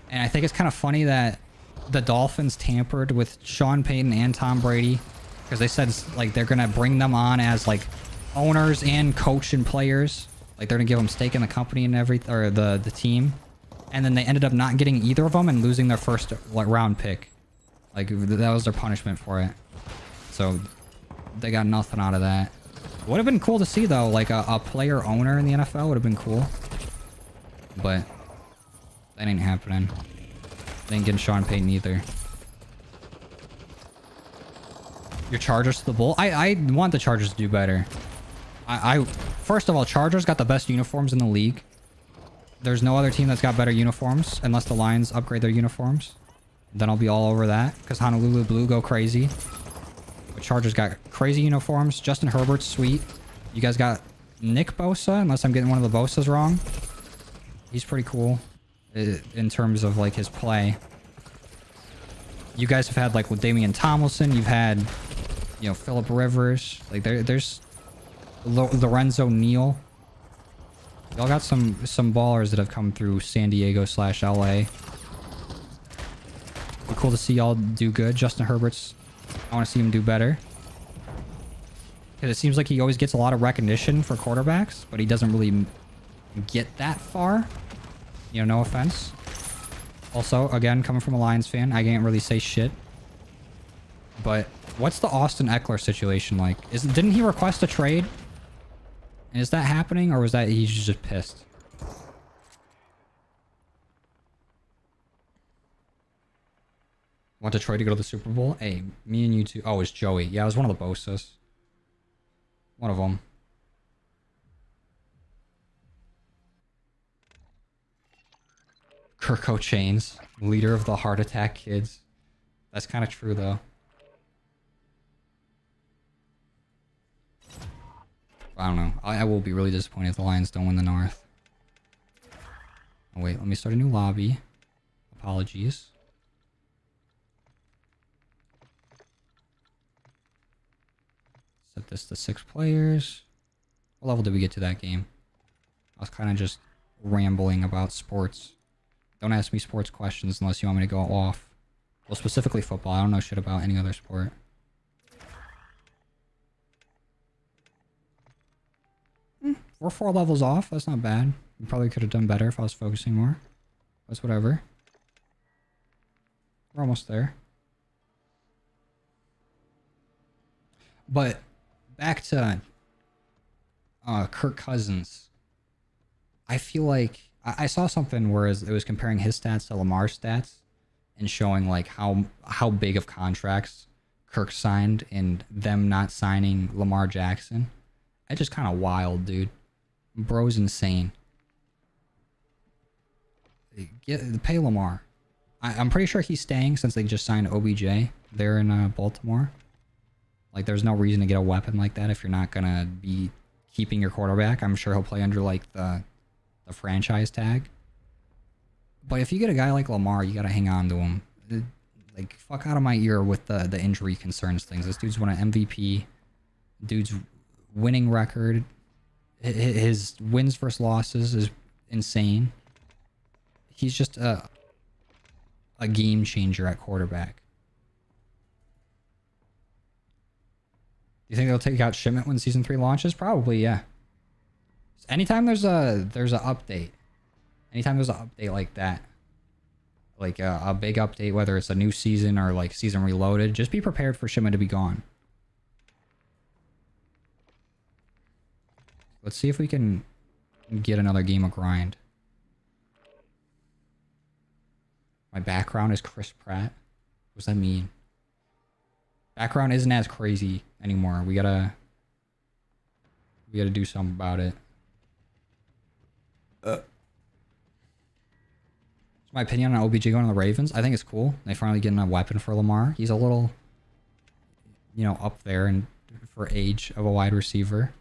And I think it's kind of funny that the Dolphins tampered with Sean Payton and Tom Brady. Because they said like they're going to bring them on as like owners and coach and players. Like they're going to give them stake in the company and everything, or the team. And then they ended up not getting either of them and losing their first round pick. Like that was their punishment for it. So they got nothing out of that. Would have been cool to see though, like a player owner in the NFL would have been cool. But that ain't happening. They ain't getting Sean Payton either. Your Chargers to the Bull. I want the Chargers to do better. First of all, Chargers got the best uniforms in the league. There's no other team that's got better uniforms unless the Lions upgrade their uniforms. Then I'll be all over that because Honolulu Blue go crazy. The Chargers got crazy uniforms. Justin Herbert's sweet. You guys got Nick Bosa, unless I'm getting one of the Bosas wrong. He's pretty cool in terms of like his play. You guys have had like with Damian Tomlinson, you've had, you know, Phillip Rivers. Like there's Lorenzo Neal. Y'all got some ballers that have come through San Diego / LA. Be cool to see y'all do good. Justin Herbert's, I want to see him do better. Because it seems like he always gets a lot of recognition for quarterbacks, but he doesn't really get that far. You know, no offense. Also, again, coming from a Lions fan, I can't really say shit. But what's the Austin Eckler situation like? Didn't he request a trade? And is that happening, or was that he's just pissed? Want Detroit to go to the Super Bowl? Hey, me and you two. Oh, it's Joey. Yeah, it was one of the Bosas. One of them. Kirko Chains, leader of the heart attack kids. That's kind of true, though. I don't know. I will be really disappointed if the Lions don't win the North. Oh, wait, let me start a new lobby. Apologies. Set this to 6 players. What level did we get to that game? I was kind of just rambling about sports. Don't ask me sports questions unless you want me to go off. Well, specifically football. I don't know shit about any other sport. We're 4 levels off. That's not bad. We probably could have done better if I was focusing more. That's whatever. We're almost there. But back to Kirk Cousins. I feel like I saw something where it was comparing his stats to Lamar's stats and showing like how big of contracts Kirk signed and them not signing Lamar Jackson. It's just kind of wild, dude. Bro's insane. Pay Lamar. I'm pretty sure he's staying since they just signed OBJ there in Baltimore. Like, there's no reason to get a weapon like that if you're not gonna be keeping your quarterback. I'm sure he'll play under like the franchise tag. But if you get a guy like Lamar, you gotta hang on to him. Like, fuck out of my ear with the injury concerns things. This dude's won an MVP. Dude's winning record. His wins versus losses is insane. He's just a game changer at quarterback. Do you think they'll take out Shipment when Season 3 launches? Probably, yeah. Anytime there's a update, anytime there's an update like that, like a big update, whether it's a new season or like Season Reloaded, just be prepared for Shipment to be gone. Let's see if we can get another game of grind. My background is Chris Pratt. What does that mean? Background isn't as crazy anymore. We gotta do something about it. It's my opinion on OBJ going to the Ravens. I think it's cool. They finally getting a weapon for Lamar. He's a little, you know, up there and for age of a wide receiver.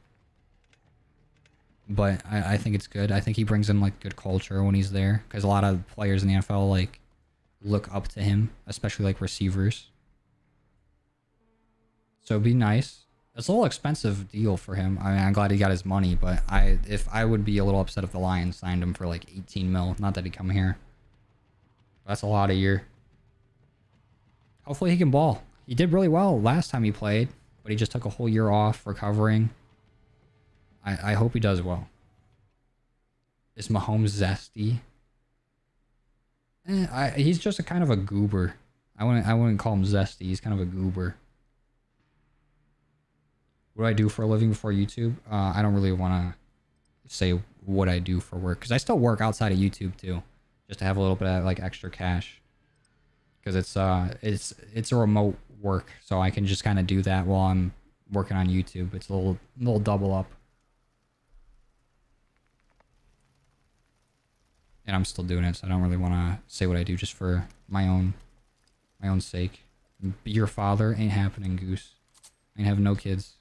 But I think it's good. I think he brings in like good culture when he's there, because a lot of players in the NFL like look up to him, especially like receivers. So it'd be nice. It's a little expensive deal for him. I mean, I'm glad he got his money, but if I would be a little upset if the Lions signed him for like 18 mil. Not that he'd come here. That's a lot a year. Hopefully he can ball. He did really well last time he played, but he just took a whole year off recovering. I hope he does well. Is Mahomes zesty? He's just a kind of a goober. I wouldn't call him zesty. He's kind of a goober. What do I do for a living before YouTube? I don't really want to say what I do for work, because I still work outside of YouTube too, just to have a little bit of like extra cash. Because it's a remote work, so I can just kind of do that while I'm working on YouTube. It's a little double up. And I'm still doing it, so I don't really want to say what I do just for my own My own sake. Be your father. Ain't happening, Goose. Ain't having no kids.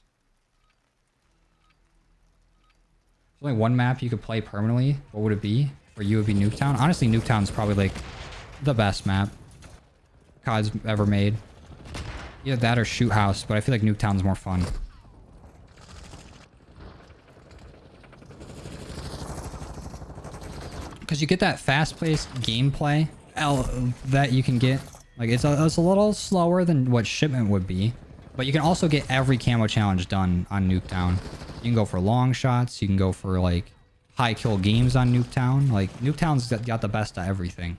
There's only one map you could play permanently. What would it be? For you, it would be Nuketown. Honestly, Nuketown's probably like the best map COD's ever made. Either that or Shoot House, but I feel like Nuketown's more fun. Because you get that fast-paced gameplay that you can get. Like, it's a little slower than what Shipment would be. But you can also get every camo challenge done on Nuketown. You can go for long shots. You can go for, like, high kill games on Nuketown. Like, Nuketown's got the best of everything.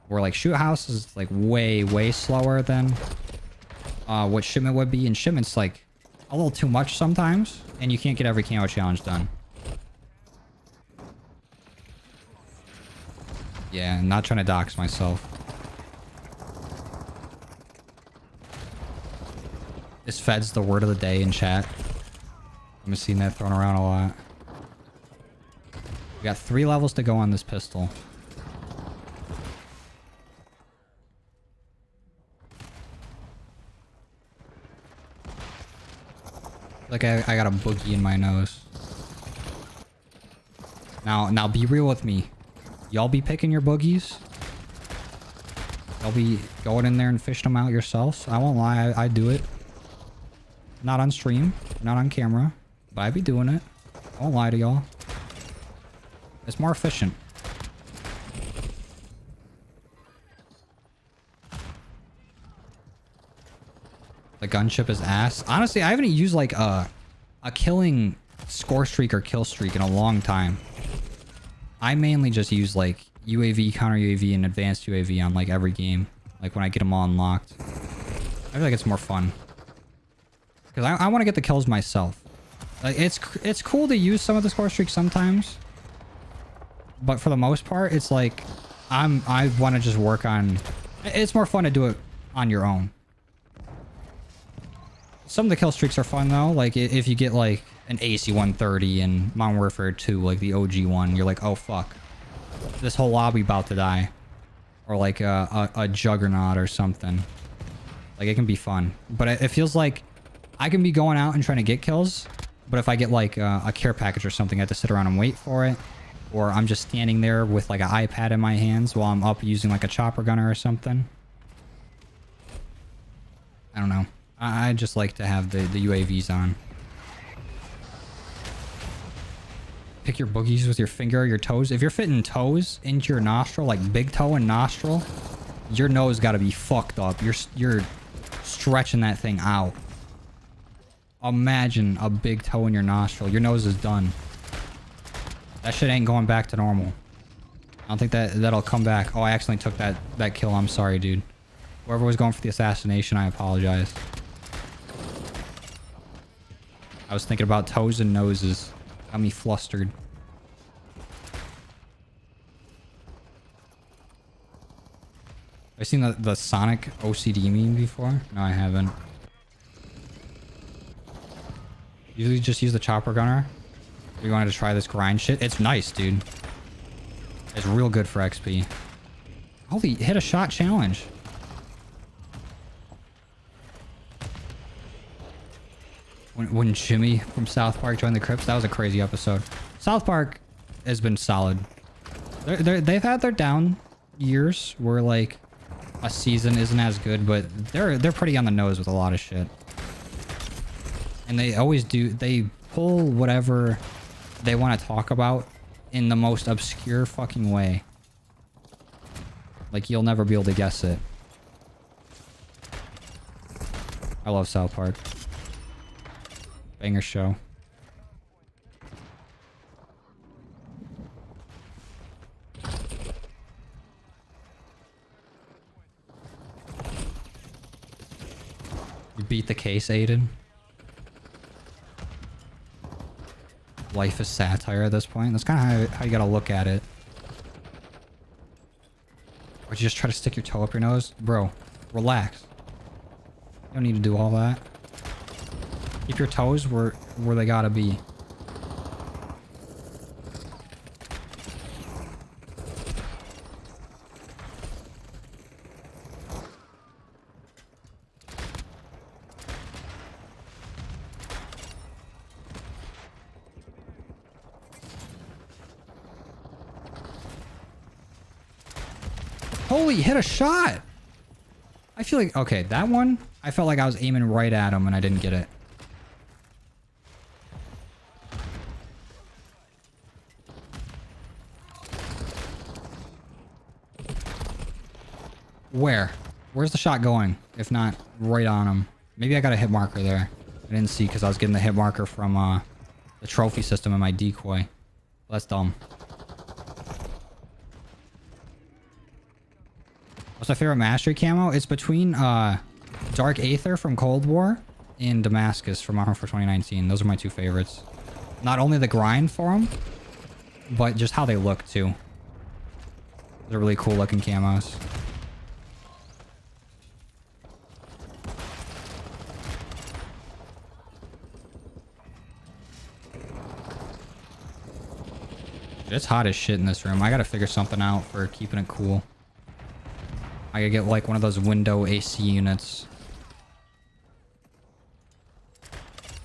Where, like, Shoot House is, like, way, way slower than what Shipment would be. And Shipment's, like, a little too much sometimes. And you can't get every camo challenge done. Yeah, I'm not trying to dox myself. This Fed's the word of the day in chat. I'm seeing that thrown around a lot. We got 3 levels to go on this pistol. Like I got a boogie in my nose. Now be real with me. Y'all be picking your boogies? Y'all be going in there and fishing them out yourselves? I won't lie, I do it. Not on stream, not on camera, but I be doing it. I won't lie to y'all. It's more efficient. The gunship is ass. Honestly, I haven't used like a killing score streak or kill streak in a long time. I mainly just use like UAV, counter UAV, and advanced UAV on like every game. Like when I get them all unlocked. I feel like it's more fun. Because I want to get the kills myself. Like it's cool to use some of the score streaks sometimes. But for the most part, it's like I want to just work on... It's more fun to do it on your own. Some of the kill streaks are fun though. Like if you get like an AC-130 in Modern Warfare 2, like the OG one, you're like, oh fuck, this whole lobby about to die. Or like a Juggernaut or something. Like it can be fun. But it feels like I can be going out and trying to get kills. But if I get like a care package or something, I have to sit around and wait for it. Or I'm just standing there with like an iPad in my hands while I'm up using like a chopper gunner or something. I don't know. I just like to have the UAVs on. Pick your boogies with your finger or your toes. If you're fitting toes into your nostril, like big toe and nostril, your nose got to be fucked up. You're stretching that thing out. Imagine a big toe in your nostril. Your nose is done. That shit ain't going back to normal. I don't think that'll come back. Oh, I accidentally took that kill. I'm sorry, dude. Whoever was going for the assassination, I apologize. I was thinking about toes and noses. Got me flustered. Have I seen the Sonic OCD meme before? No, I haven't. Usually just use the chopper gunner. You wanted to try this grind shit? It's nice, dude. It's real good for XP. Holy, hit a shot challenge. When Jimmy from South Park joined the Crips, that was a crazy episode. South Park has been solid. They've had their down years where like a season isn't as good, but they're pretty on the nose with a lot of shit. And they always do. They pull whatever they want to talk about in the most obscure fucking way. Like you'll never be able to guess it. I love South Park. Banger show. You beat the case, Aiden. Life is satire at this point. That's kind of how you gotta look at it. Or you just try to stick your toe up your nose? Bro, relax. You don't need to do all that. Keep your toes where they gotta be. Holy, hit a shot. I feel like, okay, that one, I felt like I was aiming right at him and I didn't get it. Where? Where's the shot going? If not, right on him. Maybe I got a hit marker there. I didn't see because I was getting the hit marker from the trophy system in my decoy. That's dumb. What's my favorite mastery camo? It's between Dark Aether from Cold War and Damascus from Armor for 2019. Those are my two favorites. Not only the grind for them, but just how they look too. They're really cool looking camos. It's hot as shit in this room. I gotta figure something out for keeping it cool. I gotta get like one of those window AC units.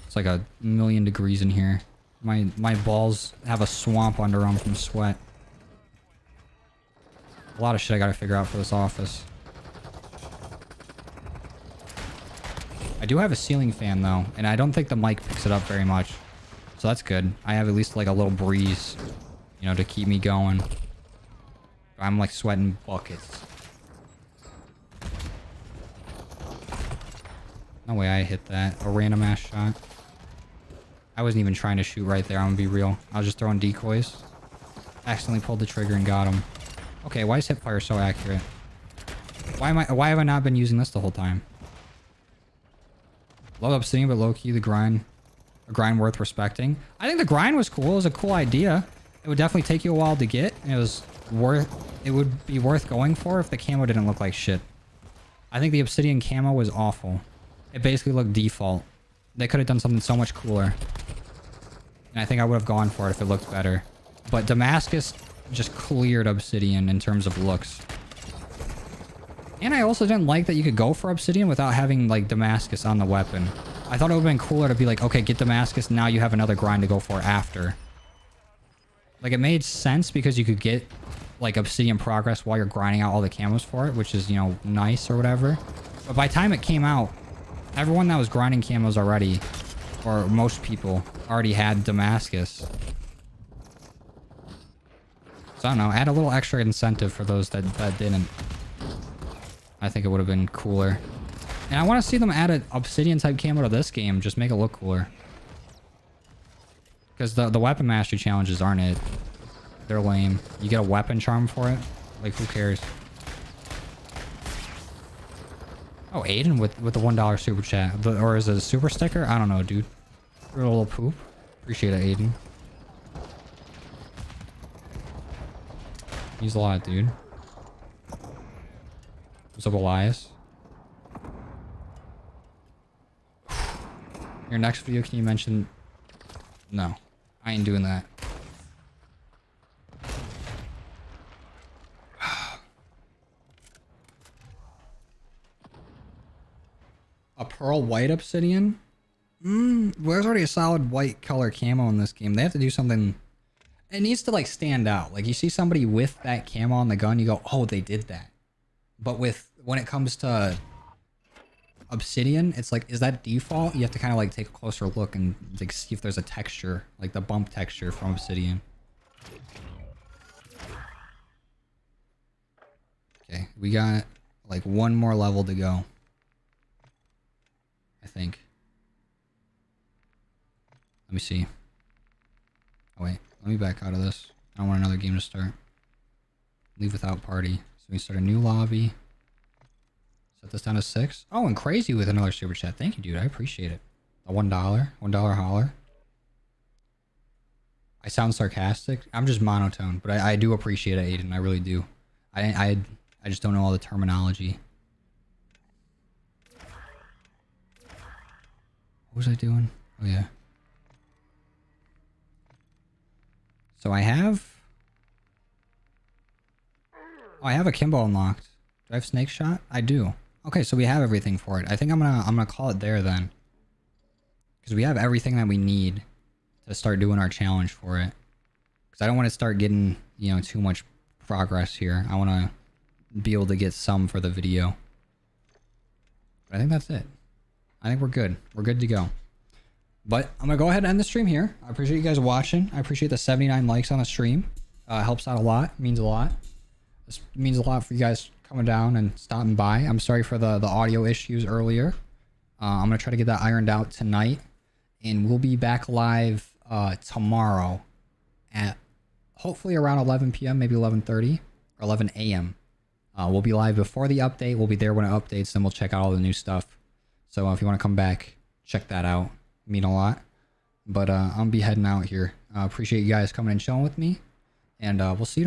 It's like 1,000,000 degrees in here. My balls have a swamp under them from sweat. A lot of shit I gotta figure out for this office. I do have a ceiling fan though, and I don't think the mic picks it up very much. So that's good. I have at least like a little breeze, you know, to keep me going. I'm like sweating buckets. No way I hit that. A random ass shot. I wasn't even trying to shoot right there, I'm gonna be real. I was just throwing decoys. Accidentally pulled the trigger and got him. Okay, why is hipfire so accurate? Why have I not been using this the whole time? Low obsidian, but low key the grind. A grind worth respecting. I think the grind was cool. It was a cool idea. It would definitely take you a while to get. And it would be worth going for if the camo didn't look like shit. I think the obsidian camo was awful. It basically looked default. They could have done something so much cooler. And I think I would have gone for it if it looked better. But Damascus just cleared obsidian in terms of looks. And I also didn't like that you could go for obsidian without having like Damascus on the weapon. I thought it would have been cooler to be like, okay, get Damascus, now you have another grind to go for after. Like it made sense because you could get like obsidian progress while you're grinding out all the camos for it, which is, you know, nice or whatever. But by the time it came out, everyone that was grinding camos already, or most people, already had Damascus. So I don't know, add a little extra incentive for those that didn't. I think it would have been cooler. And I want to see them add an obsidian type camo to this game, just make it look cooler. Because the weapon mastery challenges aren't it. They're lame. You get a weapon charm for it? Like, who cares? Oh, Aiden with the $1 super chat. Or is it a super sticker? I don't know, dude. You're a little poop. Appreciate it, Aiden. He's a lot, dude. What's up, Elias? Your next video, can you mention... No. I ain't doing that. A pearl white obsidian? There's already a solid white color camo in this game. They have to do something... It needs to like stand out. Like you see somebody with that camo on the gun, you go, oh, they did that. But when it comes to obsidian, it's like, is that default? You have to kind of like take a closer look and like see if there's a texture, like the bump texture from obsidian. Okay, we got like one more level to go, I think. Let me see. Oh wait, let me back out of this. I don't want another game to start. Leave without party. So we start a new lobby. Set this down to 6. Oh, and Crazy with another super chat. Thank you, dude. I appreciate it. A $1. $1 holler. I sound sarcastic. I'm just monotone, but I do appreciate it, Aiden. I really do. I just don't know all the terminology. What was I doing? Oh, yeah. So I have... Oh, I have a Kimbo unlocked. Do I have Snake Shot? I do. Okay, so we have everything for it. I think I'm gonna call it there then. Because we have everything that we need to start doing our challenge for it. Because I don't want to start getting, you know, too much progress here. I want to be able to get some for the video. But I think that's it. I think we're good. We're good to go. But I'm going to go ahead and end the stream here. I appreciate you guys watching. I appreciate the 79 likes on the stream. Helps out a lot. Means a lot. This means a lot for you guys coming down and stopping by. I'm sorry for the audio issues earlier. I'm going to try to get that ironed out tonight. And we'll be back live tomorrow at hopefully around 11 p.m., maybe 11:30 or 11 a.m. We'll be live before the update. We'll be there when it updates, then we'll check out all the new stuff. So if you want to come back, check that out. Mean a lot. But I'll be heading out here. Appreciate you guys coming and chilling with me. And we'll see you